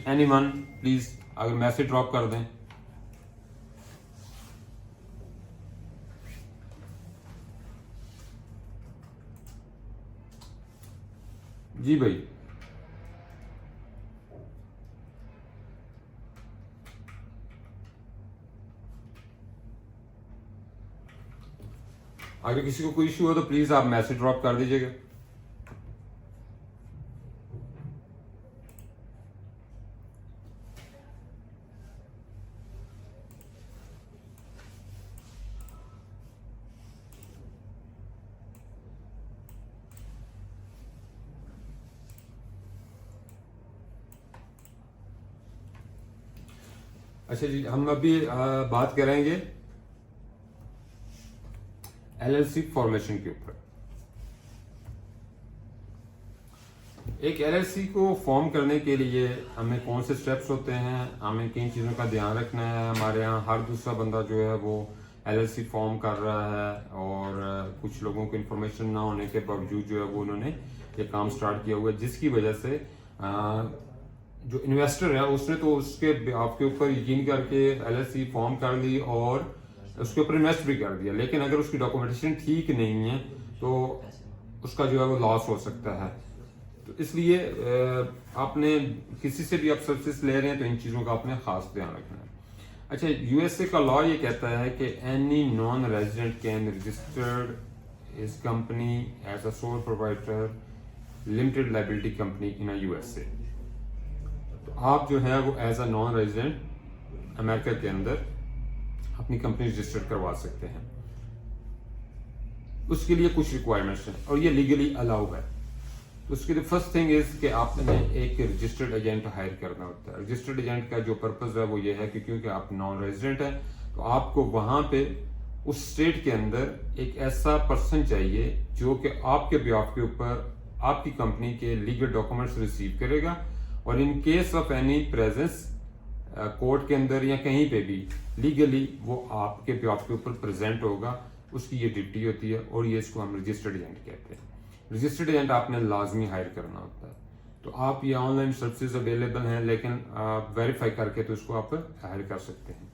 Speaker 1: एनीवन प्लीज अगर मैसेज ड्रॉप कर दें। जी भाई, अगर किसी को कोई इशू हो तो प्लीज आप मैसेज ड्रॉप कर दीजिएगा। अच्छा जी, हम अभी बात करेंगे LLC फॉर्मेशन के ऊपर। एक LLC को फॉर्म करने के लिए हमें कौन से स्टेप्स होते हैं, हमें किन चीज़ों का ध्यान रखना है। हमारे यहाँ हर दूसरा बंदा जो है वो LLC फॉर्म कर रहा है और कुछ लोगों को इन्फॉर्मेशन ना होने के बावजूद जो है वो उन्होंने ये काम स्टार्ट किया हुआ है, जिसकी वजह से जो इन्वेस्टर है उसने तो उसके आपके ऊपर यकीन करके LLC फॉर्म कर ली और उसके ऊपर इन्वेस्ट भी कर दिया, लेकिन अगर उसकी डॉक्यूमेंटेशन ठीक नहीं है तो उसका जो है वो लॉस हो सकता है। तो इसलिए आपने किसी से भी आप सर्विस ले रहे हैं तो इन चीज़ों का आपने खास ध्यान रखना है। अच्छा, USA का लॉ ये कहता है कि any non resident can registered is company as a sole provider limited liability company in USA। तो आप जो है वो as a non resident America के अंदर अपनी कंपनी रजिस्टर करवा सकते हैं। उसके लिए कुछ रिक्वायरमेंट्स हैं और ये लीगली अलाउ है। तो उसके लिए फर्स्ट थिंग इज कि आपने एक रजिस्टर्ड एजेंट हायर करना होता है। रजिस्टर्ड एजेंट का जो पर्पस है वो ये है कि क्योंकि आप नॉन रेजिडेंट है तो आपको वहां पे उस स्टेट के अंदर एक ऐसा पर्सन चाहिए जो कि आपके बिहाफ के ऊपर आपकी कंपनी के लीगल डॉक्यूमेंट्स रिसीव करेगा और in case of any presence court के अंदर या कहीं पे भी लीगली वो आपके बिहाफ के ऊपर प्रेजेंट होगा। उसकी ये ड्यूटी होती है और ये इसको हम रजिस्टर्ड एजेंट कहते हैं। रजिस्टर्ड एजेंट आपने लाजमी हायर करना होता है। तो आप ये ऑनलाइन सर्विसेज अवेलेबल हैं, लेकिन आप वेरीफाई करके तो इसको आप हायर कर सकते हैं।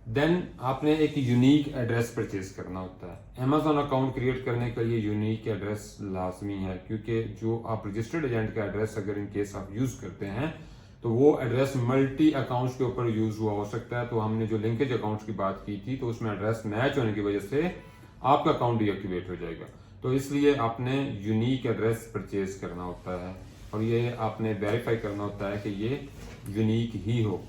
Speaker 1: देन आपने एक यूनिक एड्रेस परचेज करना होता है। अमेजोन अकाउंट क्रिएट करने के लिए यूनिक एड्रेस लाजमी है, क्योंकि जो आप रजिस्टर्ड एजेंट का एड्रेस अगर इन केस आप यूज करते हैं तो वो एड्रेस मल्टी अकाउंट्स के ऊपर यूज हुआ हो सकता है। तो हमने जो लिंकेज अकाउंट्स की बात की थी तो उसमें एड्रेस मैच होने की वजह से आपका अकाउंट डीएक्टिवेट हो जाएगा। तो इसलिए आपने यूनिक एड्रेस परचेज करना होता है और ये आपने वेरीफाई करना होता है कि ये यूनिक ही हो।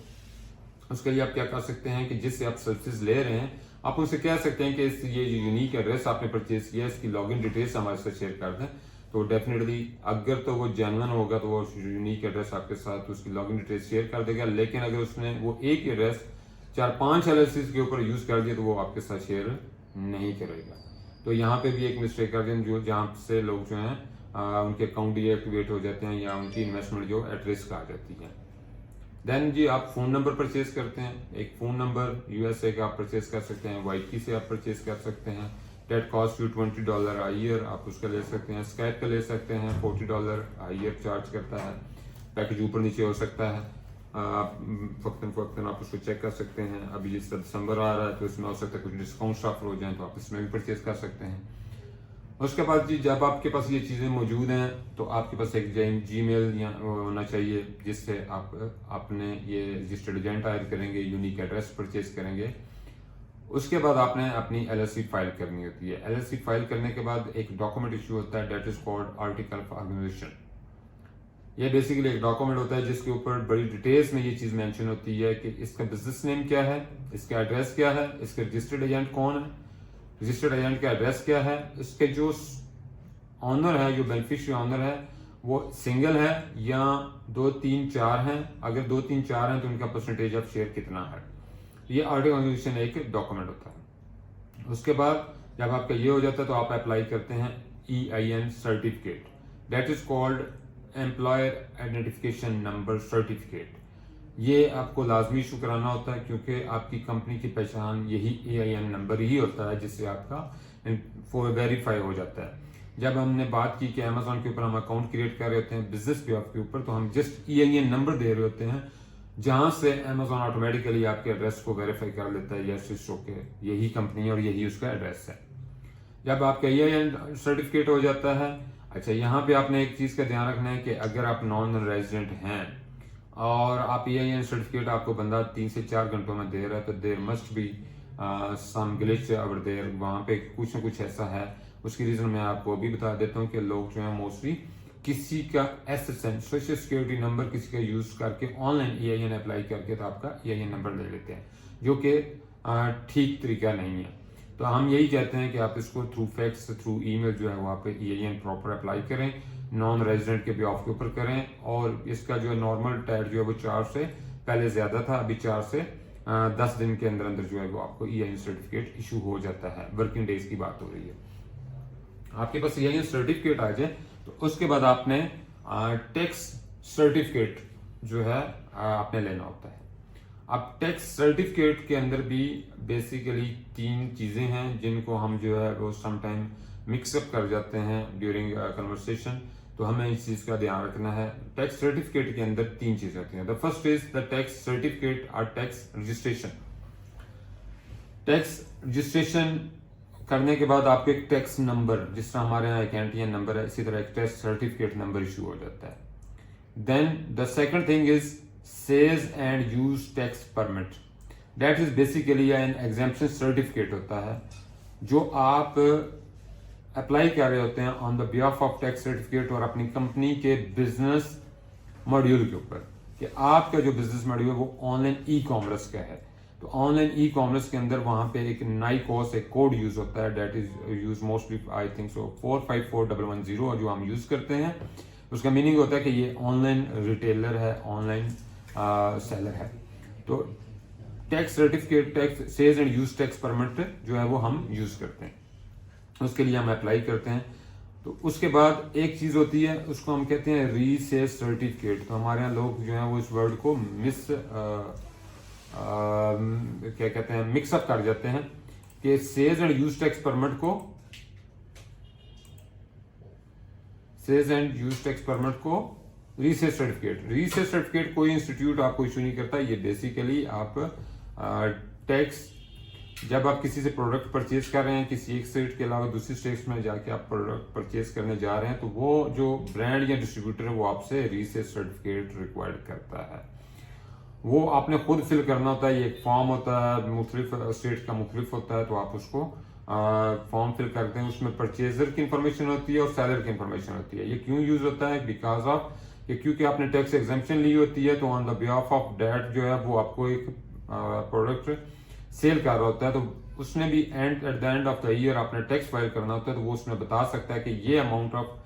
Speaker 1: उसके लिए आप क्या कर सकते हैं कि जिससे आप सर्विसेज ले रहे हैं आप उनसे कह सकते हैं कि ये यूनिक एड्रेस आपने परचेज किया, इसकी लॉगिन डिटेल्स हमारे साथ शेयर कर दें। तो डेफिनेटली अगर तो वो जेन्युइन होगा तो वो यूनिक एड्रेस आपके साथ उसकी लॉगिन डिटेल्स शेयर कर देगा, लेकिन अगर उसने वो एक एड्रेस 4-5 LLCs के ऊपर यूज कर दिया तो वो आपके साथ शेयर नहीं करेगा। तो यहाँ पे भी एक मिस्टेक कर दें जो जहाँ से लोग जो हैं उनके अकाउंट डीएक्टिवेट हो जाते हैं या उनकी इन्वेस्टमेंट जो एट रिस्क आ जाती है। देन जी आप फोन नंबर परचेज करते हैं। एक फोन नंबर USA का आप परचेज कर सकते हैं, YT से आप परचेज कर सकते हैं। That cost you $20 a year, आप उसका ले सकते हैं। स्काइप का ले सकते हैं, $40 a ईयर चार्ज करता है। पैकेज ऊपर नीचे हो सकता है, वक्तन आप उसको चेक कर सकते हैं। अभी जिस दिसंबर आ रहा है तो इसमें हो सकता है कुछ डिस्काउंट ऑफर हो जाए तो आप इसमें भी परचेज कर सकते हैं। उसके बाद जी जब आपके पास ये चीज़ें मौजूद हैं तो आपके पास एक जीमेल होना चाहिए जिससे आप अपने ये रजिस्टर्ड एजेंट हायर करेंगे, यूनिक एड्रेस परचेज करेंगे। उसके बाद आपने अपनी LLC फाइल करनी होती है। LLC फाइल करने के बाद एक डॉक्यूमेंट इशू होता है, that is called article of organization. ये बेसिकली एक डॉक्यूमेंट होता है जिसके ऊपर बड़ी डिटेल्स में ये चीज मेंशन होती है कि इसका बिजनेस नेम क्या है, इसका एड्रेस क्या है, इसके रजिस्टर्ड एजेंट कौन है, रजिस्टर्ड एजेंट का एड्रेस क्या है, इसके जो ऑनर है, जो बेनिफिशियरी ऑनर है वो सिंगल है या 2, 3, 4 हैं। अगर 2, 3, 4 हैं तो उनका परसेंटेज ऑफ शेयर कितना है। ये आर्टिकल ऑर्गेनाइजेशन एक डॉक्यूमेंट होता है। उसके बाद जब आपका ये हो जाता है तो आप अप्लाई करते हैं EIN certificate, that is called employer identification number certificate. ये आपको लाजमी इशू कराना होता है क्योंकि आपकी कंपनी की पहचान यही EIN नंबर ही होता है जिससे आपका वेरीफाई हो जाता है। जब हमने बात की कि अमेजोन के ऊपर हम अकाउंट क्रिएट कर रहे होते हैं बिजनेस पे के ऊपर, तो हम जस्ट EIN नंबर दे रहे होते हैं जहां से अमेजोन ऑटोमेटिकली आपके एड्रेस को वेरीफाई कर लेता है, यस इस शो के यही कंपनी है और यही उसका एड्रेस है। जब आपका EIN सर्टिफिकेट हो जाता है, अच्छा यहाँ पे आपने एक चीज का ध्यान रखना है कि अगर आप नॉन रेजिडेंट हैं और आप EIN सर्टिफिकेट आपको बंदा 3 से 4 घंटों में दे रहा है तो there must be some glitch over there, वहां पे कुछ ना कुछ ऐसा है। उसकी रीजन मैं आपको अभी बता देता हूँ कि लोग जो है मोस्टली किसी का SSN सोशल सिक्योरिटी नंबर किसी का यूज करके ऑनलाइन EIN अप्लाई करके तो आपका EIN नंबर ले लेते हैं, जो कि ठीक तरीका नहीं है। तो हम यही कहते हैं कि आप इसको थ्रू फैक्स थ्रू ईमेल जो है वहाँ पे EIN प्रॉपर अप्लाई करें, नॉन रेजिडेंट के बिहाफ के ऊपर करें। और इसका जो नॉर्मल टैग जो है वो 4 से पहले ज्यादा था, अभी 4 से 10 दिन के अंदर अंदर जो है वो आपको EIN सर्टिफिकेट इशू हो जाता है। वर्किंग डेज की बात हो रही है। आपके पास EIN सर्टिफिकेट आ जाए तो उसके बाद आपने टैक्स सर्टिफिकेट जो है आपने लेना होता है। अब टैक्स सर्टिफिकेट के अंदर भी बेसिकली 3 चीजें हैं जिनको हम जो है वो समटाइम मिक्सअप कर जाते हैं ड्यूरिंग कन्वर्सेशन, तो हमें इस चीज का ध्यान रखना है। टैक्स सर्टिफिकेट के अंदर 3 चीजें होती हैं। The first is the tax certificate और टैक्स रजिस्ट्रेशन। टैक्स रजिस्ट्रेशन करने के बाद आपको एक टैक्स नंबर, जिस तरह हमारे यहाँ एक एनटीएन नंबर है, इसी तरह एक टैक्स सर्टिफिकेट नंबर इशू हो जाता है। Then the second thing is sales and use tax permit. That is basically an exemption certificate होता है जो आप अप्लाई कर रहे होते हैं on the behalf of tax certificate और अपनी कंपनी के बिजनेस मॉड्यूल के ऊपर, कि आपका जो बिजनेस मॉड्यूल है वो ऑनलाइन ई कॉमर्स का है। तो ऑनलाइन ई कॉमर्स के अंदर वहां पे एक नाइकोस एक कोड यूज होता है, that is use mostly I think so 454110 जो हम यूज करते हैं। उसका मीनिंग होता है कि ये ऑनलाइन रिटेलर है, ऑनलाइन सेलर है। तो tax certificate, tax sales and use tax permit जो है वो हम यूज करते हैं, उसके लिए हम अप्लाई करते हैं। तो उसके बाद एक चीज होती है, उसको हम कहते हैं रीसेल सर्टिफिकेट। तो हमारे यहाँ लोग जो है वो इस वर्ड को क्या कहते हैं, मिक्सअप कर जाते हैं कि sales and use tax permit को, sales and use tax permit को रीसेल सर्टिफिकेट। रीसेल सर्टिफिकेट कोई इंस्टीट्यूट आपको इशू नहीं करता। ये बेसिकली आप टैक्स, जब आप किसी से प्रोडक्ट परचेज कर रहे हैं किसी एक स्टेट के अलावा दूसरी स्टेट्स में जाके आप प्रोडक्ट परचेज करने जा रहे हैं, तो वो जो ब्रांड या डिस्ट्रीब्यूटर है वो आपसे रीसेल सर्टिफिकेट रिक्वायर्ड करता है। वो आपने खुद फिल करना होता है। ये एक फॉर्म होता है, मुख्तलिफ स्टेट का मुख्तलिफ होता है, तो आप उसको फॉर्म फिल करते हैं। उसमें परचेजर की इंफॉर्मेशन होती है और सेलर की इंफॉर्मेशन होती है। ये क्यों यूज होता है? बिकॉज ऑफ क्योंकि आपने टैक्स एग्जेम्पशन ली होती है, तो on the behalf of that जो है वो आपको एक प्रोडक्ट सेल कर रहा होता है, तो उसने भी eight the end of the year आपने टैक्स फाइल करना होता है। तो वो उसमें बता सकता है कि ये अमाउंट ऑफ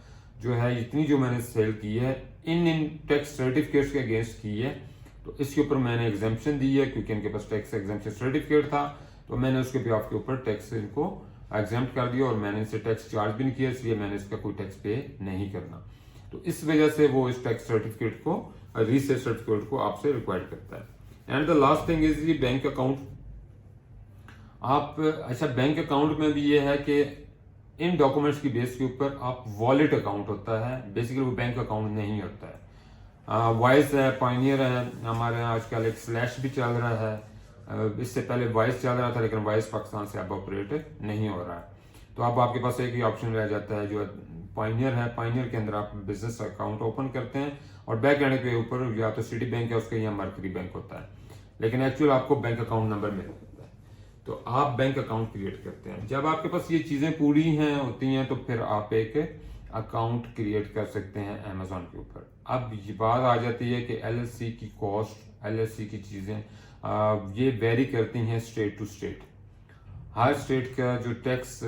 Speaker 1: जो है इतनी जो मैंने सेल की है इन टैक्स सर्टिफिकेट्स के अगेंस्ट की है, तो इसके ऊपर मैंने एग्जेम्पशन दी है क्योंकि इनके पास टैक्स एग्जेम्पशन सर्टिफिकेट था, तो मैंने उसके बिहाफ के ऊपर टैक्स इनको एग्जेम्प्ट कर दिया और मैंने इनसे टैक्स चार्ज भी नहीं किया, इसलिए मैंने इसका कोई टैक्स पे नहीं करना। तो इस वजह से वो इस टैक्स सर्टिफिकेट को, रीसेल सर्टिफिकेट को आपसे रिक्वायर्ड करता है। And the last thing is ये बैंक अकाउंट। आप अच्छा, बैंक अकाउंट में भी ये है कि इन डॉक्यूमेंट्स की बेस के ऊपर आप वॉलेट अकाउंट होता है, बेसिकली वो बैंक अकाउंट नहीं होता है। वाइस है, पायनियर है, हमारे यहाँ आजकल एक स्लैश भी चल रहा है। इससे पहले वाइस चल रहा था, लेकिन वाइस पाकिस्तान से अब ऑपरेट नहीं हो रहा है। तो अब आपके पास एक ही ऑप्शन रह जाता है जो पायनियर है। पायनियर के अंदर आप बिजनेस अकाउंट ओपन करते हैं और बैक एंड के ऊपर या तो सिटी बैंक है उसका या मर्करी बैंक होता है, लेकिन एक्चुअल आपको बैंक अकाउंट नंबर मिल जाता है। तो आप बैंक अकाउंट क्रिएट करते हैं। जब आपके पास ये चीजें पूरी हैं होती हैं तो फिर आप एक अकाउंट क्रिएट कर सकते हैं अमेजोन के ऊपर। अब ये बात आ जाती है कि एलएलसी की कॉस्ट, एलएलसी की चीजें ये वेरी करती हैं स्टेट टू स्टेट। हर स्टेट का जो टैक्स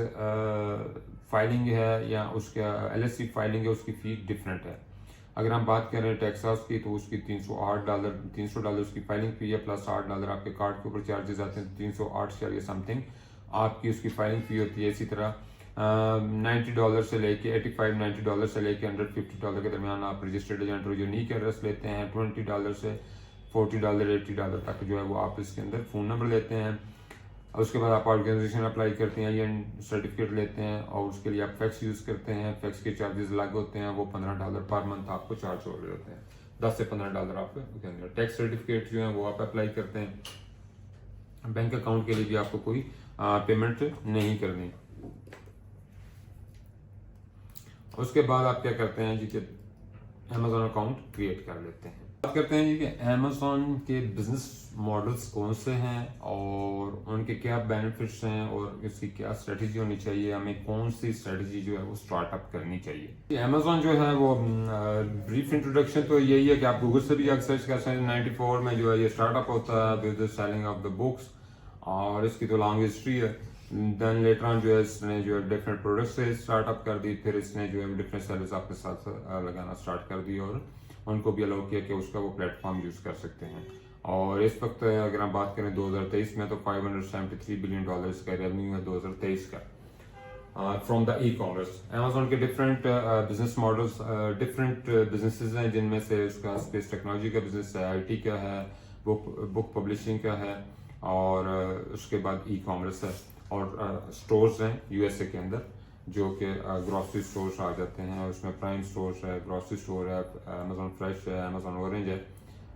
Speaker 1: फाइलिंग है या उसका एलएलसी फाइलिंग है उसकी फी डिफरेंट है। अगर हम बात करें टेक्सास की तो उसकी $300 उसकी फाइलिंग फी है, प्लस $8 आपके कार्ड के ऊपर चार्जेस आते हैं, 308 या समथिंग आपकी उसकी फाइलिंग फी होती है। इसी तरह $90 से लेके $85-90 से लेके $150 के दरमियान आप रजिस्टर्ड एजेंट यूनिक एड्रेस लेते हैं। $20 से $40 $80 तक जो है वो आप इसके अंदर फोन नंबर लेते हैं। उसके बाद आप ऑर्गेनाइजेशन अप्लाई करते हैं या सर्टिफिकेट लेते हैं और उसके लिए आप फैक्स यूज करते हैं। फैक्स के चार्जेस अलग होते हैं, वो $15 पर मंथ आपको चार्ज हो रहे होते हैं। $10 से $15 आपको। टैक्स सर्टिफिकेट जो है वो आप अप्लाई करते हैं। बैंक अकाउंट के लिए भी आपको कोई पेमेंट नहीं करनी। उसके बाद आप क्या करते हैं जी कि अमेजोन अकाउंट क्रिएट कर लेते हैं। बात करते हैं जी कि अमेजोन के बिजनेस मॉडल्स कौन से हैं और उनके क्या बेनिफिट्स हैं और इसकी क्या स्ट्रेटजी होनी चाहिए, हमें कौन सी स्ट्रेटजी जो है वो स्टार्टअप करनी चाहिए। अमेजोन जो है वो ब्रीफ इंट्रोडक्शन तो यही है कि आप गूगल से भी जाकर सर्च कर सकते हैं। 94 में जो है ये स्टार्टअप होता है with the selling of the books और इसकी तो लॉन्ग हिस्ट्री है। देन लेटर ऑन जो है इसने जो है डिफरेंट प्रोडक्ट्स से स्टार्टअप कर दी, फिर इसने जो है डिफरेंट सर्विस आपके साथ लगाना स्टार्ट कर दी और उनको भी अलाउ किया कि उसका वो प्लेटफॉर्म यूज कर सकते हैं। और इस वक्त अगर हम बात करें 2023 में तो $573 बिलियन का रेवेन्यू है 2023 का from the e commerce. Amazon के different business models, different businesses हैं, जिनमें से उसका स्पेस टेक्नोलॉजी का बिजनेस है, IT का है, बुक पब्लिशिंग का है, और उसके बाद ई कॉमर्स है, और स्टोर्स हैं USA के अंदर जो कि ग्रॉसरी स्टोर्स आ जाते हैं। उसमें प्राइम स्टोर्स है, ग्रॉसरी स्टोर है, अमेजोन फ्रेश है, अमेजोन ऑरेंज है।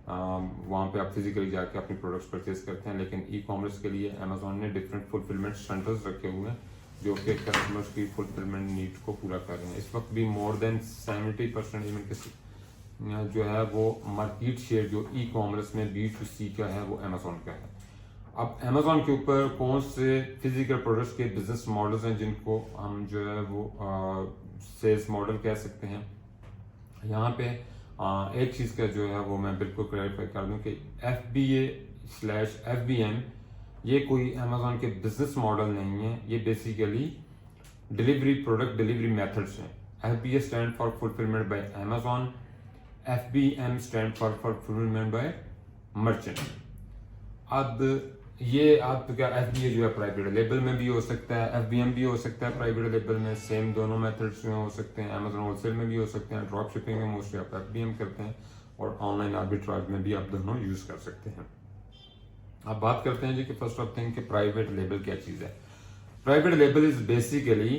Speaker 1: वहाँ पे आप फिजिकली जाके अपने प्रोडक्ट्स परचेज करते हैं। लेकिन ई कॉमर्स के लिए अमेजोन ने डिफरेंट फुलफिलमेंट सेंटर्स रखे हुए हैं जो कि कस्टमर्स की फुलफिलमेंट नीड को पूरा कर रहे हैं। इस वक्त भी मोर देन 70% इवन के जो है वो मार्केट शेयर जो ई कॉमर्स में B2C का है वो अमेजोन का है। अब अमेजोन के ऊपर कौन से फिजिकल प्रोडक्ट्स के बिजनेस मॉडल्स हैं जिनको हम जो है वो सेल्स मॉडल कह सकते हैं। यहाँ पे एक चीज़ का जो है वो मैं बिल्कुल क्लैरिफाई कर दूं कि FBA/FBM ये कोई अमेजोन के बिजनेस मॉडल नहीं है, ये बेसिकली प्रोडक्ट डिलीवरी मेथड्स हैं। FBA stand for fulfilment bye Amazon, FBM stand for fulfilment bye merchant. अब ये आपका FBA जो है प्राइवेट लेबल में भी हो सकता है, FBM भी हो सकता है प्राइवेट लेबल में, सेम दोनों मेथड्स में हो सकते हैं। अमेजोन होलसेल में भी हो सकते हैं, ड्रॉप शिपिंग में मोस्टली आप FBM करते हैं, और ऑनलाइन आर्बिट्राज में भी आप दोनों यूज कर सकते हैं। अब बात करते हैं जी कि फर्स्ट ऑफ थिंग कि प्राइवेट लेबल क्या चीज है। Private label is basically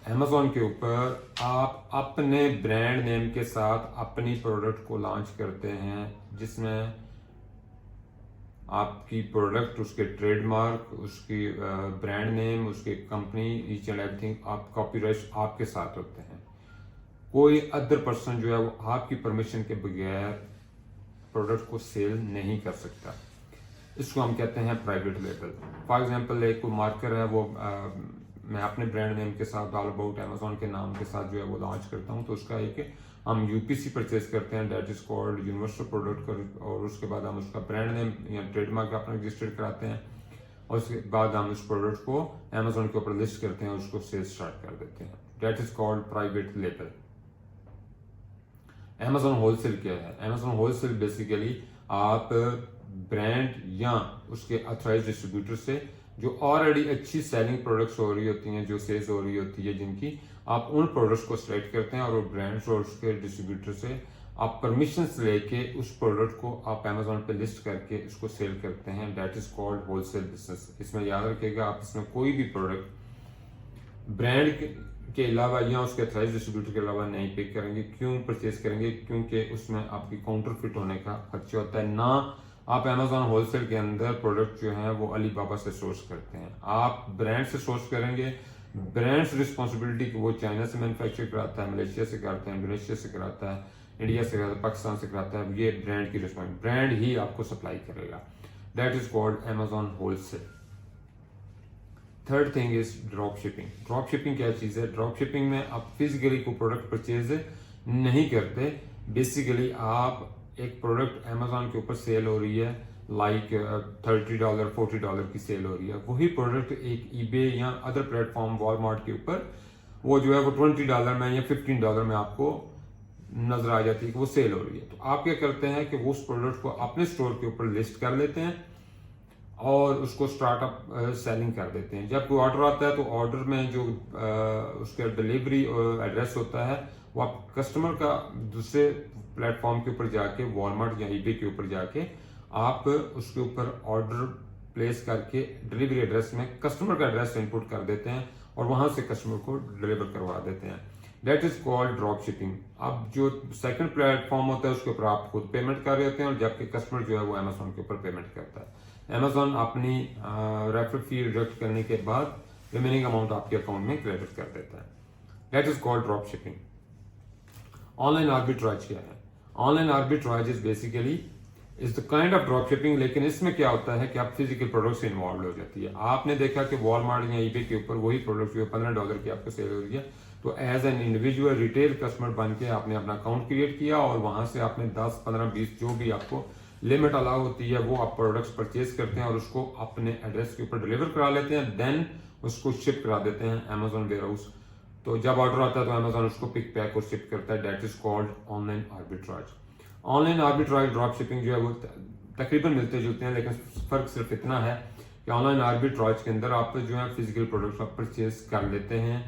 Speaker 1: Amazon के ऊपर आप अपने ब्रांड नेम के साथ अपनी प्रोडक्ट को लॉन्च करते हैं, जिसमें आपकी प्रोडक्ट, उसके ट्रेडमार्क, उसकी ब्रांड नेम, उसकी कंपनी, ईच एंड एवरीथिंग आप कॉपीराइट आपके साथ होते हैं। कोई अदर पर्सन जो है वो आपकी परमिशन के बगैर प्रोडक्ट को सेल नहीं कर सकता। इसको हम कहते हैं प्राइवेट लेबल। फॉर एग्जांपल एक कोई मार्कर है वो मैं अपने ब्रांड नेम के साथ ऑल अबाउट अमेजोन के नाम के साथ जो है वो लॉन्च करता हूँ, तो उसका एक हम UPC परचेज करते हैं, that is called universal product, और उसके बाद हम उसका ब्रांड नेम या ट्रेडमार्क अपना रजिस्टर्ड कराते हैं, और उसके बाद हम उस प्रोडक्ट को अमेजोन के ऊपर लिस्ट करते हैं और उसको सेल स्टार्ट कर देते हैं, that is called private label. Amazon wholesale क्या है? अमेजोन होलसेल बेसिकली आप ब्रांड या उसके ऑथराइज्ड डिस्ट्रीब्यूटर से जो ऑलरेडी अच्छी सेलिंग प्रोडक्ट्स हो रही होती हैं, जो सेल्स हो रही होती है जिनकी, आप उन प्रोडक्ट्स को सिलेक्ट करते हैं और ब्रांड्स और उसके डिस्ट्रीब्यूटर से आप परमिशंस लेके उस प्रोडक्ट को आप अमेजोन पे लिस्ट करके उसको सेल करते हैं, that is called wholesale business. इसमें याद रखिएगा आप इसमें कोई भी प्रोडक्ट ब्रांड के अलावा या उसके ऑथराइज्ड डिस्ट्रीब्यूटर के अलावा नहीं पे करेंगे। क्यों परचेज करेंगे? क्योंकि उसमें आपकी काउंटरफिट होने का खर्चा होता है। ना आप अमेजोन होलसेल के अंदर प्रोडक्ट जो है वो अलीबाबा से सोर्स करते हैं, आप ब्रांड से सोर्स करेंगे। ब्रांड्स रिस्पॉन्सिबिलिटी को वो चाइना से मैन्युफैक्चर कराता है, मलेशिया से कराता है, इंडोनेशिया से कराता है, इंडिया से कराता है, पाकिस्तान से कराता है। ये ब्रांड की रिस्पॉन्सिबिलिटी, ब्रांड ही आपको सप्लाई करेगा, that is called Amazon wholesale. Third thing is drop shipping. Drop shipping क्या चीज है? ड्रॉप शिपिंग में आप फिजिकली कोई प्रोडक्ट परचेज नहीं करते। बेसिकली आप एक प्रोडक्ट अमेजोन के ऊपर सेल हो रही है, लाइक $30 $40 की सेल हो रही है, वही प्रोडक्ट एक ईबे या अदर प्लेटफॉर्म वॉलमार्ट के ऊपर वो जो है वो $20 में या $15 में आपको नजर आ जाती है कि वो सेल हो रही है। तो आप क्या करते हैं कि वो उस प्रोडक्ट को अपने स्टोर के ऊपर लिस्ट कर लेते हैं और उसको स्टार्टअप सेलिंग कर देते हैं। जब कोई ऑर्डर आता है तो ऑर्डर में जो उसका डिलीवरी एड्रेस होता है वो आप कस्टमर का दूसरे प्लेटफॉर्म के ऊपर जाके, वॉलमार्ट या ईबे के ऊपर जाके आप उसके ऊपर ऑर्डर प्लेस करके डिलीवरी एड्रेस में कस्टमर का एड्रेस इनपुट कर देते हैं और वहां से कस्टमर को डिलीवर करवा देते हैं, that is called drop shipping. अब जो सेकंड प्लेटफॉर्म होता है उसके ऊपर आप खुद पेमेंट कर रहे होते हैं और जबकि कस्टमर जो है वो अमेजोन के ऊपर पेमेंट करता है। अमेजोन अपनी रेफर फी रिडक्ट करने के बाद रिमेनिंग अमाउंट आपके अकाउंट में क्रेडिट कर देता है, that is called drop shipping. Online arbitrage क्या है? Online arbitrage is basically is the kind of drop shipping, लेकिन इसमें क्या होता है कि आप फिजिकल प्रोडक्ट से इन्वॉल्व हो जाती है। आपने देखा कि वॉलमार्ट या ईबे के ऊपर वही प्रोडक्ट जो है $15 की आपको सेल हो रही है, तो as an individual retail customer बन के आपने अपना अकाउंट क्रिएट किया और वहां से आपने 10, 15, 20 जो भी आपको लिमिट अलाउ होती है वो आप प्रोडक्ट्स परचेज करते हैं और उसको अपने एड्रेस के ऊपर डिलीवर करा लेते हैं, देन उसको शिप करा देते हैं अमेजोन वेयर हाउस। तो जब ऑर्डर आता है तो अमेजोन उसको पिक पैक और शिप करता है, that is called online arbitrage. Online arbitrage drop shipping जो है वो तकरीबन मिलते जुलते हैं, लेकिन फर्क सिर्फ इतना है कि ऑनलाइन आर्बिट्राज के अंदर आप जो है फिजिकल प्रोडक्ट आप परचेज कर लेते हैं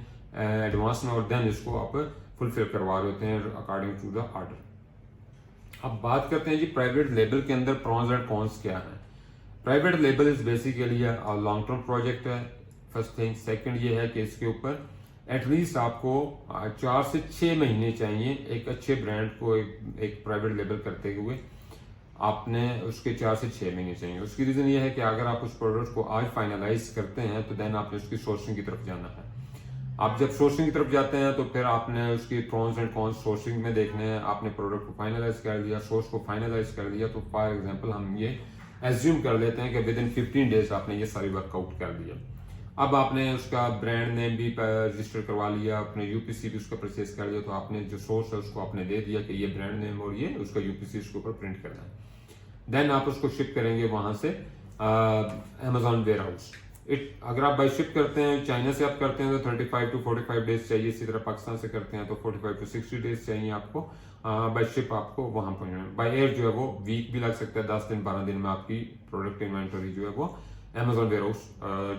Speaker 1: एडवांस में, और देन इसको आप फुलफिल करवा रहे होते हैं अकॉर्डिंग टू द ऑर्डर। अब बात करते हैं जी प्राइवेट लेबल के अंदर प्रॉन्स एंड कॉन्स क्या है। Private label is basically long term project है, फर्स्ट थिंग। सेकंड ये है कि इसके ऊपर एटलीस्ट आपको 4 से 6 महीने चाहिए एक अच्छे ब्रांड को एक प्राइवेट लेबल करते हुए, आपने उसके 4 से 6 महीने चाहिए। उसकी रीजन ये है कि अगर आप उस प्रोडक्ट को आज फाइनलाइज करते हैं तो देन आपने उसकी सोर्सिंग की तरफ जाना है। आप जब सोर्सिंग की तरफ जाते हैं तो फिर आपने उसकी प्रॉन्स एंड कॉन्स सोर्सिंग में देखने हैं। आपने प्रोडक्ट को फाइनलाइज कर दिया, सोर्स को फाइनलाइज कर दिया, तो फॉर एग्जांपल हम ये एज्यूम कर लेते हैं कि विद इन 15 डेज आपने ये सारी वर्कआउट कर दिया। अब आपने उसका ब्रांड नेम भी रजिस्टर करवा लिया, अपने यूपीसी भी उसका परचेज कर लिया, तो आपने जो सोर्स है उसको आपने दे दिया कि ये ब्रांड नेम और ये उसका यूपीसी उसके ऊपर प्रिंट करना है। देन आप उसको शिप करेंगे वहां से अमेजॉन वेयर हाउस। अगर आप बाई शिप करते हैं, चाइना से आप करते हैं तो 35 to 45 डेज चाहिए। इसी तरह पाकिस्तान से करते हैं तो 45 to 60 डेज चाहिए आपको बाई शिप आपको वहां पहुंचना। बाई एयर जो है वो वीक भी लग सकता है, 10 दिन 12 दिन में आपकी प्रोडक्ट इन्वेंटरी जो है वो अमेजॉन वेयर हाउस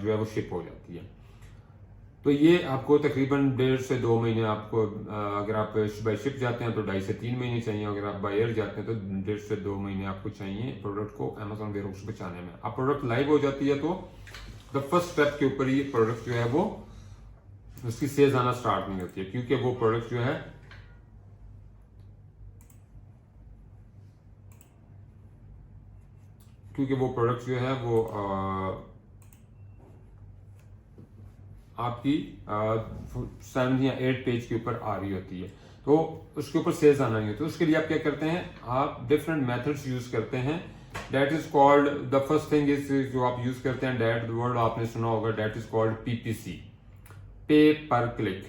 Speaker 1: जो है वो शिप हो जाती है। तो ये आपको तकरीबन 1.5 से 2 महीने आपको अगर आप बाई शिप जाते हैं तो 2.5 से 3 महीने चाहिए। अगर आप बाई एयर जाते हैं तो 1.5 से 2 महीने आपको चाहिए प्रोडक्ट को अमेजॉन वेयर हाउस पहुंचाने में। अब प्रोडक्ट लाइव हो जाती है तो द फर्स्ट स्टेप के ऊपर ही प्रोडक्ट जो है वो उसकी सेल्स आना स्टार्ट नहीं होती है, क्योंकि वो प्रोडक्ट जो है वो आपकी 7 या 8 पेज के ऊपर आ रही होती है, तो उसके ऊपर सेल्स आना नहीं होती। उसके लिए आप क्या करते हैं, आप डिफरेंट मेथड्स यूज करते हैं। That is called, the first thing is जो आप यूज करते हैं, डेट वर्ड आपने सुना होगा, डेट इज कॉल्ड पीपीसी, पे पर क्लिक।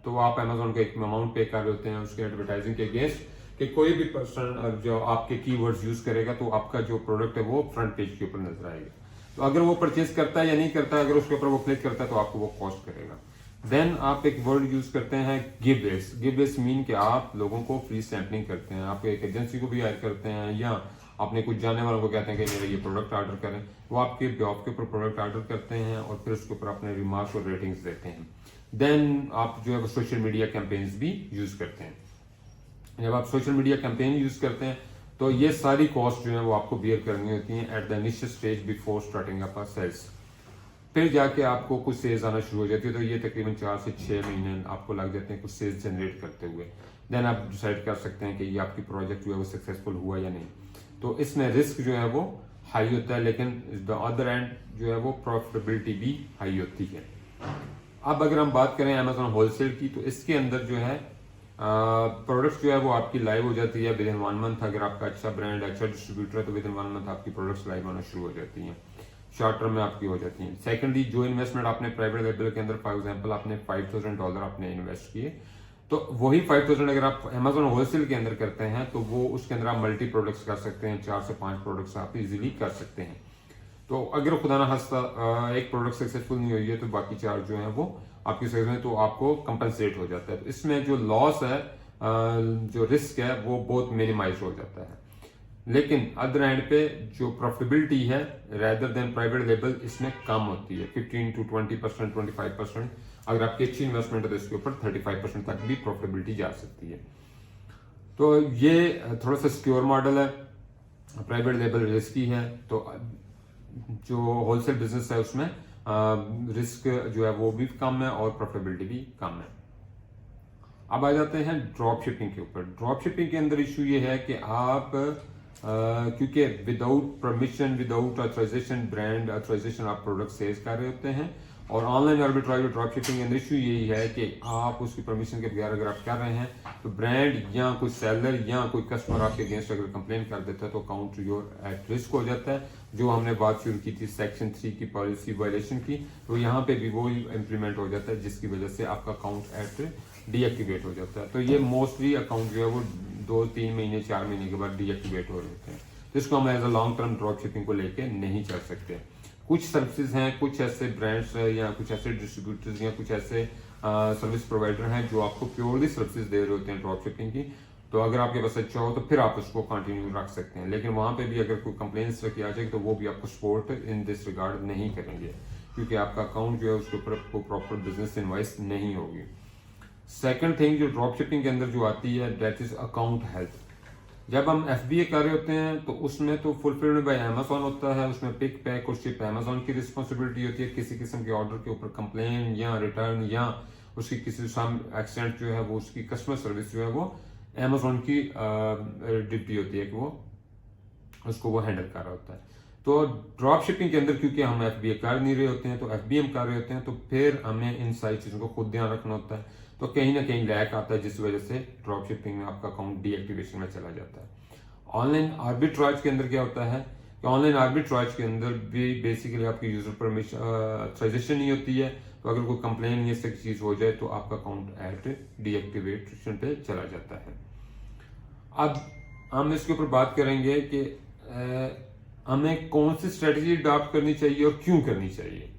Speaker 1: तो आप अमेजोन को एक अमाउंट पे कर रहे होते हैं उसके एडवर्टाइजिंग के अगेंस्ट, कि कोई भी पर्सन जो आपके कीवर्ड्स यूज करेगा तो आपका जो प्रोडक्ट है वो फ्रंट पेज के ऊपर नजर आएगा। तो अगर वो परचेज करता है या नहीं करता है, अगर उसके ऊपर वो क्लिक करता है तो आपको वो कॉस्ट करेगा। देन आप एक वर्ड यूज करते हैं गिव बेस मीन कि आप लोगों को फ्री सैम्पलिंग करते हैं। आप एक एजेंसी को भी हायर करते हैं या आपने कुछ जानने वालों को कहते हैं कि मेरा ये प्रोडक्ट ऑर्डर करें, वो आपके जॉब के ऊपर प्रोडक्ट ऑर्डर करते हैं और फिर उसके ऊपर अपने रिमार्क्स और रेटिंग्स देते हैं। देन आप जो है सोशल मीडिया कैंपेन्स भी यूज करते हैं। जब आप सोशल मीडिया कैंपेन यूज करते हैं तो ये सारी कॉस्ट जो है वो आपको बियर करनी होती है at the initial stage before starting up sales. फिर जाके आपको कुछ सेल्स आना शुरू हो जाती है, तो ये तकरीबन 4 से 6 महीने आपको लग जाते हैं कुछ सेल्स जनरेट करते हुए। देन आप डिसाइड कर सकते हैं कि ये आपकी प्रोजेक्ट जो है वो सक्सेसफुल हुआ या नहीं। तो इसमें रिस्क जो है वो हाई होता है, लेकिन द अदर एंड जो है वो प्रॉफिटेबिलिटी भी हाई होती है। अब अगर हम बात करें अमेजोन होलसेल की, तो इसके अंदर जो है प्रोडक्ट्स जो है वो आपकी लाइव हो जाती है विद इन 1 मंथ। अगर आपका अच्छा ब्रांड, अच्छा डिस्ट्रीब्यूटर है तो विद इन 1 मंथ आपकी प्रोडक्ट्स लाइव होना शुरू हो जाती हैं, शॉर्ट टर्म में आपकी हो जाती हैं। सेकेंडली, जो इन्वेस्टमेंट आपने प्राइवेट लेवल के अंदर फॉर एग्जांपल आपने $5,000 आपने इन्वेस्ट किए, तो वही 5,000 अगर आप अमेजोन होलसेल के अंदर करते हैं तो वो उसके अंदर आप मल्टी प्रोडक्ट्स कर सकते हैं, 4 से 5 प्रोडक्ट्स आप इजीली कर सकते हैं। तो अगर खुदा ना हंसता एक प्रोडक्ट सक्सेसफुल नहीं हुई है तो बाकी 4 जो है वो आपकी सक्सेस में तो आपको कंपनसेट हो जाता है। तो इसमें जो लॉस है, जो रिस्क है वो बहुत मिनिमाइज हो जाता है। लेकिन अदर एंड पे जो प्रॉफिटेबिलिटी है रेदर देन प्राइवेट लेवल इसमें कम होती है, 15 to 20%, 25%। अगर आपकी अच्छी इन्वेस्टमेंट है तो इसके ऊपर 35% तक भी प्रॉफिटेबिलिटी जा सकती है। तो ये थोड़ा सा सिक्योर मॉडल है, प्राइवेट लेवल रिस्की है। तो जो होलसेल बिजनेस है उसमें रिस्क जो है वो भी कम है और प्रॉफिटेबिलिटी भी कम है। अब आ जाते हैं ड्रॉप शिपिंग के ऊपर। ड्रॉप शिपिंग के अंदर इशू ये है कि आप क्योंकि without permission, without authorization, brand authorization आप प्रोडक्ट सेल्स कर रहे होते हैं। और ऑनलाइन आर्बिट्राज और ड्रॉप शिपिंग के अंदर इशू यही है कि आप उसकी परमिशन के बगैर अगर आप कर रहे हैं तो ब्रांड या कोई सेलर या कोई कस्टमर आपके अगेंस्ट अगर कंप्लेन कर देता है तो अकाउंट योर एट रिस्क हो जाता है। जो हमने बात शुरू की थी सेक्शन 3 की पॉलिसी वायलेशन की, तो यहाँ पे भी वो इम्प्लीमेंट हो जाता है जिसकी वजह से आपका अकाउंट एट डीएक्टिवेट हो जाता है। तो ये मोस्टली अकाउंट जो है वो 2-3 महीने 4 महीने के बाद डीएक्टिवेट हो रहे हैं, तो इसको हम as a long term drop shipping को लेके नहीं चल सकते। कुछ सर्विसेज हैं, कुछ ऐसे ब्रांड्स या कुछ ऐसे डिस्ट्रीब्यूटर्स या कुछ ऐसे सर्विस प्रोवाइडर हैं जो आपको प्योरली सर्विसेज दे रहे होते हैं ड्रॉप शिपिंग की, तो अगर आपके पास अच्छा हो तो फिर आप उसको कंटिन्यू रख सकते हैं, लेकिन वहां पे भी अगर कोई कंप्लेंट्स रखी आ जाए तो वो भी आपको सपोर्ट इन दिस रिगार्ड नहीं करेंगे, क्योंकि आपका अकाउंट जो है उसके ऊपर आपको प्रॉपर बिजनेस इनवॉइस नहीं होगी। सेकंड थिंग जो ड्रॉप शिपिंग के अंदर जो आती है दैट इज अकाउंट हेल्थ। जब हम FBA कर रहे होते हैं तो उसमें तो फुलफिल्ड बाय अमेजोन होता है, उसमें पिक पैक और शिप अमेजोन की रिस्पॉन्सिबिलिटी होती है। किसी किस्म के ऑर्डर के ऊपर कंप्लेन या रिटर्न या उसकी किसी सम एक्सीडेंट जो है वो उसकी कस्टमर सर्विस जो है वो अमेजोन की ड्यूटी होती है कि वो उसको वो हैंडल कर रहा होता है। तो ड्रॉप शिपिंग के अंदर क्योंकि हम FBA कर नहीं रहे होते हैं तो FBM कर रहे होते हैं, तो फिर हमें इन सारी चीज़ों को खुद ध्यान रखना होता है, तो कहीं ना कहीं लैक आता है, जिस वजह से ड्रॉप शिपिंग में आपका अकाउंट डीएक्टिवेशन में चला जाता है। ऑनलाइन आर्बिट्राज के अंदर क्या होता है कि ऑनलाइन आर्बिट्राज के अंदर भी बेसिकली आपकी यूजर परमिशन ऑथराइजेशन ही होती है, तो अगर कोई कंप्लेन ये सब चीज हो जाए तो आपका अकाउंट एट डीएक्टिवेशन पे चला जाता है। अब हम इसके ऊपर बात करेंगे कि हमें कौन सी स्ट्रेटजी अडॉप्ट करनी चाहिए और क्यों करनी चाहिए।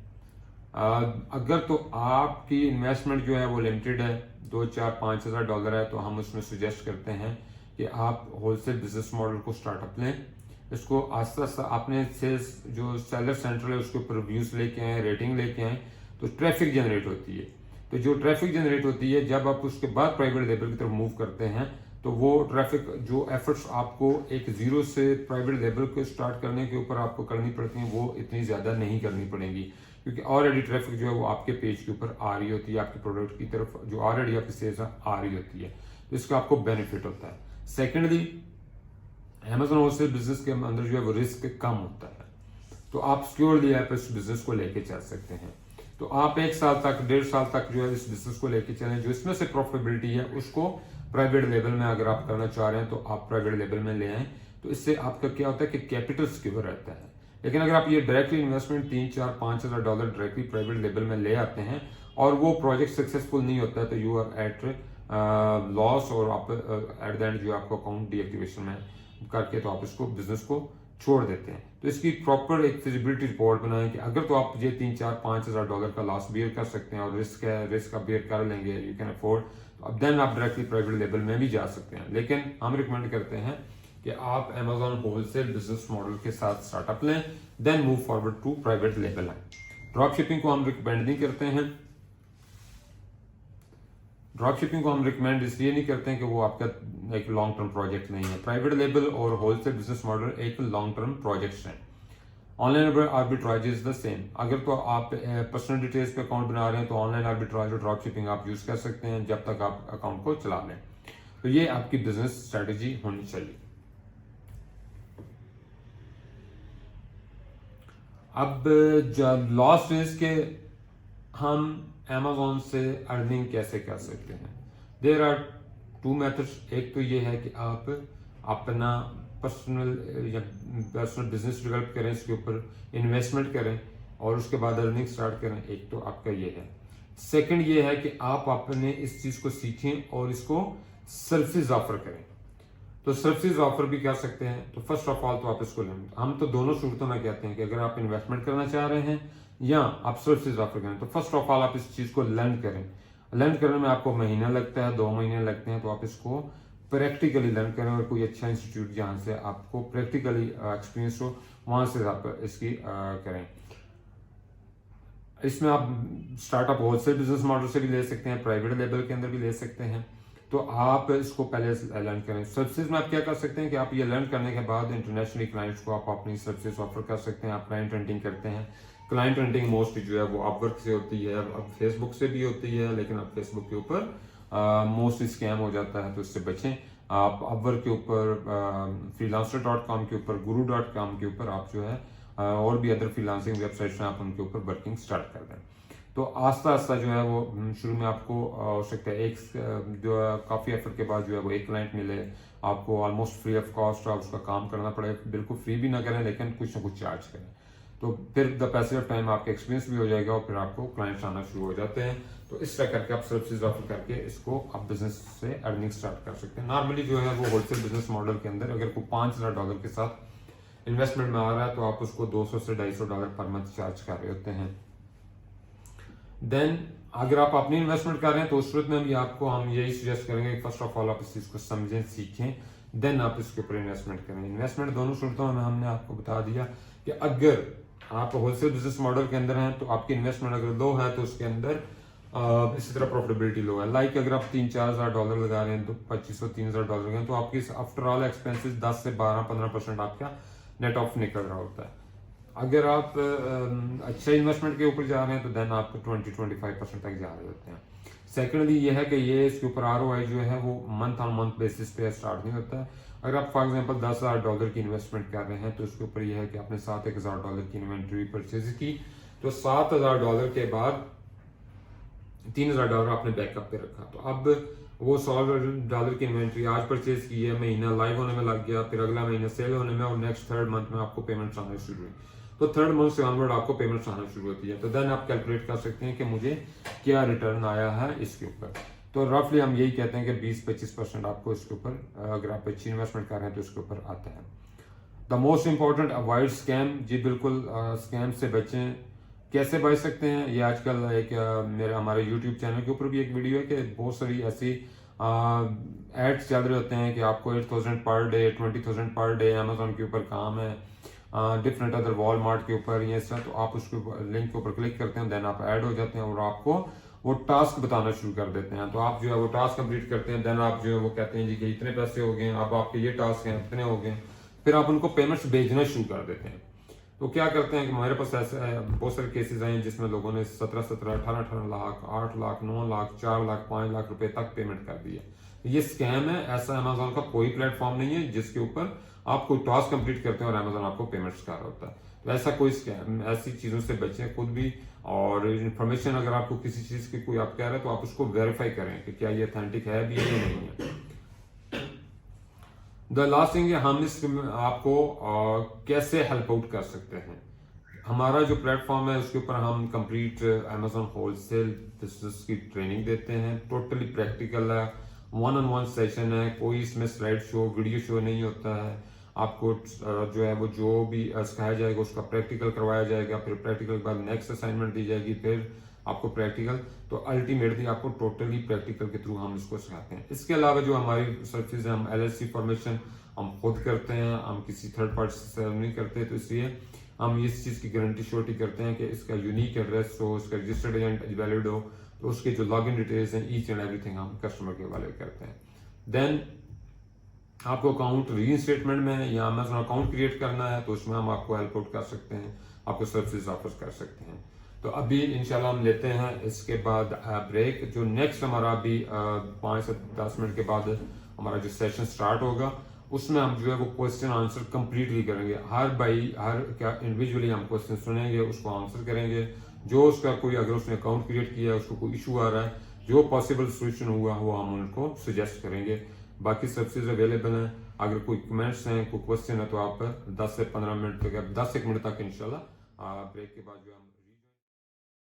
Speaker 1: अगर तो आपकी इन्वेस्टमेंट जो है वो लिमिटेड है, 2-4-5 हज़ार डॉलर है, तो हम उसमें सुजेस्ट करते हैं कि आप होलसेल बिजनेस मॉडल को स्टार्टअप लें। इसको आस्ता आस्ता आपने सेल्स जो सेलर सेंटर है उसके ऊपर रिव्यूज लेके आए, रेटिंग लेके आए, तो ट्रैफिक जनरेट होती है। तो जो ट्रैफिक जनरेट होती है जब आप उसके बाद प्राइवेट लेवल की तरफ मूव करते हैं तो वो ट्रैफिक जो एफर्ट्स आपको एक जीरो से प्राइवेट लेवल को स्टार्ट करने के ऊपर आपको करनी पड़ती हैं वो इतनी ज्यादा नहीं करनी पड़ेगी, क्योंकि ऑलरेडी ट्रैफिक जो है वो आपके पेज के ऊपर आ रही होती है, आपके प्रोडक्ट की तरफ जो ऑलरेडी आपकी सेल्स आ रही होती है, तो इसका आपको बेनिफिट होता है। सेकेंडली अमेजोन होलसेल बिजनेस के अंदर जो है वो रिस्क कम होता है, तो आप सिक्योरली आप इस बिजनेस को लेके चल सकते हैं। तो आप 1 साल तक 1.5 साल तक जो है इस बिजनेस को लेके चलें, जो इसमें से प्रॉफिटेबिलिटी है उसको प्राइवेट लेवल में अगर आप करना चाह रहे हैं तो आप प्राइवेट लेवल में ले आए, तो इससे आपका क्या होता है कि कैपिटल सिक्योर रहता है। लेकिन अगर आप ये डायरेक्टली इन्वेस्टमेंट 3-4-5 हज़ार डॉलर डायरेक्टली प्राइवेट लेवल में ले आते हैं और वो प्रोजेक्ट सक्सेसफुल नहीं होता है तो यू आर एट लॉस, और आप एट द एंड जो आपको अकाउंट डीएक्टिवेशन में करके तो आप इसको बिजनेस को छोड़ देते हैं। तो इसकी प्रॉपर एक फिजिबिलिटी रिपोर्ट बनाएं कि अगर तो आप ये 3-4-5 हज़ार डॉलर का लॉस बियर कर सकते हैं और रिस्क है, रिस्क आप बियर कर लेंगे, यू कैन अफोर्ड, अब देन आप डायरेक्टली प्राइवेट लेवल में भी जा सकते हैं। लेकिन हम रिकमेंड करते हैं कि आप अमेजोन होलसेल बिजनेस मॉडल के साथ स्टार्टअप लें, then move forward to private level आए। ड्रॉप शिपिंग को हम रिकमेंड नहीं करते हैं, ड्रॉप शिपिंग को हम रिकमेंड इसलिए नहीं करते हैं कि वो आपका एक लॉन्ग टर्म प्रोजेक्ट नहीं है। प्राइवेट लेवल और होलसेल बिजनेस मॉडल एक लॉन्ग टर्म प्रोजेक्ट्स हैं। Online arbitrage is the same. अगर तो आप पर्सनल डिटेल्स पे अकाउंट बना रहे हैं तो ऑनलाइन आर्बिट्राज और ड्रॉप शिपिंग आप यूज कर सकते हैं जब तक आप अकाउंट को चला लें। तो ये आपकी बिजनेस स्ट्रेटेजी होनी चाहिए। अब जब लॉस रेज के हम Amazon से अर्निंग कैसे कर सकते हैं, देर आर 2 मेथड्स। एक तो ये है कि आप अपना पर्सनल बिजनेस डेवलप करें, इसके ऊपर इन्वेस्टमेंट करें और उसके बाद अर्निंग स्टार्ट करें, एक तो आपका ये है। सेकंड ये है कि आप अपने इस चीज को सीखें और इसको सर्विसेज ऑफर करें। तो सर्विसेज ऑफर भी कर सकते हैं। तो फर्स्ट ऑफ ऑल तो आप इसको लें। हम तो दोनों सूरतों में कहते हैं कि अगर आप इन्वेस्टमेंट करना चाह रहे हैं या आप सर्विसेज ऑफर करें, तो फर्स्ट ऑफ ऑल आप इस चीज को लर्न करें। लर्न करने में आपको महीना लगता है, 2 महीने लगते हैं, तो आप इसको प्रैक्टिकली लर्न करें और कोई अच्छा इंस्टीट्यूट जहां से आपको प्रैक्टिकली एक्सपीरियंस हो वहां से आप इसकी करें। इसमें आप स्टार्टअप होलसेल बिजनेस मॉडल से भी ले सकते हैं, प्राइवेट लेवल के अंदर भी ले सकते हैं। तो आप इसको पहले लर्न करें। सर्विसेज में आप क्या कर सकते हैं कि आप ये लर्न करने के बाद इंटरनेशनली क्लाइंट्स को आप अपनी सर्विसेज ऑफर कर सकते हैं। आप क्लाइंट हंटिंग करते हैं। क्लाइंट हंटिंग मोस्टली जो है वो अपवर्क से होती है, अब फेसबुक से भी होती है, लेकिन अब फेसबुक के ऊपर मोस्टली स्कैम हो जाता है, तो इससे बचें। आप अपवर्क के ऊपर, freelancer.com के ऊपर, guru.com के ऊपर आप जो है और भी अदर फ्रीलांसिंग वेबसाइट्स हैं, आप उनके ऊपर वर्किंग स्टार्ट कर दें। तो आस्ता आस्ता जो है वो शुरू में आपको हो सकता है एक जो काफ़ी एफर्ट के बाद जो है वो एक क्लाइंट मिले, आपको ऑलमोस्ट फ्री ऑफ कॉस्ट आप उसका काम करना पड़े। बिल्कुल फ्री भी ना करें, लेकिन कुछ ना कुछ चार्ज करें। तो फिर द पैसेज ऑफ टाइम आपका एक्सपीरियंस भी हो जाएगा और फिर आपको क्लाइंट्स आना शुरू हो जाते हैं। तो इस तरह करके आप सर्विसेज ऑफर करके इसको आप बिजनेस से अर्निंग स्टार्ट कर सकते हैं। नॉर्मली जो है वो होलसेल बिजनेस मॉडल के अंदर अगर कोई $5,000 के साथ इन्वेस्टमेंट में आ रहा है तो आप उसको $200 से $250 पर मंथ चार्ज कर रहे होते हैं। देन अगर आप अपनी इन्वेस्टमेंट कर रहे हैं तो उस सूरत में भी आपको हम यही सजेस्ट करेंगे कि फर्स्ट ऑफ ऑल आप इस चीज़ को समझें, सीखें, देन आप इसके ऊपर इन्वेस्टमेंट करें। इन्वेस्टमेंट दोनों सूरतों में हमने आपको बता दिया कि अगर आप होलसेल बिजनेस मॉडल के अंदर हैं तो आपकी इन्वेस्टमेंट अगर लो है तो उसके अंदर इसी तरह प्रॉफिटेबिलिटी लो है। लाइक अगर आप $3-4 हज़ार लगा रहे हैं तो $2,500-3,000 लगा तो आपकी आफ्टर ऑल एक्सपेंसेस 10 से 12-15% आपका नेट ऑफ निकल रहा होता है। अगर आप अच्छे इन्वेस्टमेंट के ऊपर जा रहे हैं तो देन आप 20-25% तक जा रहे होते हैं। सेकेंडली ये है कि ये इसके ऊपर ROI जो है वो मंथ ऑन मंथ बेसिस पे स्टार्ट नहीं होता है। अगर आप फॉर एग्जांपल $10,000 की इन्वेस्टमेंट कर रहे हैं तो उसके ऊपर यह है कि आपने $7,000 की इन्वेंट्री परचेज की तो $7,000 के बाद $3,000 आपने बैकअप पे रखा। तो अब वो $100 की इन्वेंट्री आज परचेज की है, महीना लाइव होने में लग गया, फिर अगला महीना सेल होने में और नेक्स्ट थर्ड मंथ में आपको पेमेंट्स आना शुरू हुई। तो थर्ड मंथ से ऑनवर्ड आपको पेमेंट्स आना शुरू होती है। तो देन आप कैलकुलेट कर सकते हैं कि मुझे क्या रिटर्न आया है इसके ऊपर। तो रफली हम यही कहते हैं कि 20-25% आपको इसके ऊपर अगर आप अच्छी इन्वेस्टमेंट कर रहे हैं तो इसके ऊपर आता है। The most important avoid scam. जी बिल्कुल स्कैम से बचें। कैसे बच सकते हैं? ये आजकल एक मेरे हमारे यूट्यूब चैनल के ऊपर भी एक वीडियो है कि बहुत सारी ऐसी एड्स चल रहे होते हैं कि आपको 8,000 per day, 20,000 per day Amazon के ऊपर काम है, डिफरेंट अदर वॉलमार्ट के ऊपर ये सब। तो आप उसके लिंक के ऊपर क्लिक करते हैं, देन आप ऐड हो जाते हैं और आपको वो टास्क बताना शुरू कर देते हैं। तो आप जो है वो टास्क कंप्लीट करते हैं, देन आप जो है वो कहते हैं जी कि इतने पैसे हो गए, अब आपके ये टास्क हैं, इतने हो गए, फिर आप उनको पेमेंट्स भेजना शुरू कर देते हैं। तो क्या करते हैं कि हमारे पास ऐसे बहुत सारे केसेस आए हैं जिसमें लोगों ने 17-17, 18-18 लाख, 8 लाख, 9 लाख, 4 लाख, 5 लाख रुपए तक पेमेंट कर दी है। ये स्कैम है। ऐसा अमेजोन का कोई प्लेटफॉर्म नहीं है जिसके ऊपर आप कोई टास्क कंप्लीट करते हैं और अमेजोन आपको पेमेंट्स कर रहा होता है। तो ऐसा कोई स्कैम, ऐसी चीजों से बचें खुद भी। और इन्फॉर्मेशन अगर आपको किसी चीज की कोई आप कह रहे हैं तो आप उसको वेरीफाई करें कि क्या ये ऑथेंटिक है भी या नहीं है। द लास्ट थिंग हम इस आपको कैसे हेल्प आउट कर सकते हैं। हमारा जो प्लेटफॉर्म है उसके ऊपर हम कंप्लीट अमेजोन होलसेल बिजनेस की ट्रेनिंग देते हैं। टोटली प्रैक्टिकल है, 1-on-1 सेशन है, कोई इसमें स्लाइड शो, वीडियो शो नहीं होता है। आपको जो है वो जो भी सिखाया जाएगा उसका प्रैक्टिकल करवाया जाएगा, फिर प्रैक्टिकल के बाद नेक्स्ट असाइनमेंट दी जाएगी, फिर आपको प्रैक्टिकल। तो अल्टीमेटली आपको टोटली प्रैक्टिकल के थ्रू हम इसको सिखाते हैं। इसके अलावा जो हमारी सर्विसेज है, हम LLC फॉर्मेशन हम खुद करते हैं, हम किसी थर्ड पार्टी से नहीं करते। तो इसलिए हम इस चीज़ की गारंटी श्योरिटी करते हैं कि इसका यूनिक एड्रेस हो, इसका रजिस्टर्ड एजेंट वैलिड हो, तो उसके जो लॉगिन डिटेल्स हैं ईच एंड एवरीथिंग हम कस्टमर के हवाले करते हैं। देन आपको अकाउंट रीइंस्टेटमेंट में या अमेजोन अकाउंट क्रिएट करना है तो उसमें हम आपको हेल्प आउट कर सकते हैं, आपको सर्विसेज ऑफर कर सकते हैं। तो अभी इंशाल्लाह हम लेते हैं इसके बाद ब्रेक। जो नेक्स्ट हमारा अभी 5 से 10 मिनट के बाद हमारा जो सेशन स्टार्ट होगा उसमें हम जो है वो क्वेश्चन आंसर कंप्लीटली करेंगे। हर क्या इंडिविजुअली हम क्वेश्चन सुनेंगे, उसको आंसर करेंगे। जो उसका कोई अगर उसने अकाउंट क्रिएट किया है, उसको कोई इशू आ रहा है, जो पॉसिबल सोल्यूशन हुआ वो हम उनको सजेस्ट करेंगे। बाकी सर्विसेज अवेलेबल हैं। अगर कोई कमेंट्स हैं, कोई क्वेश्चन है तो आप 10 से 15 मिनट तक, 10 एक मिनट तक इंशाल्लाह ब्रेक के बाद जो हम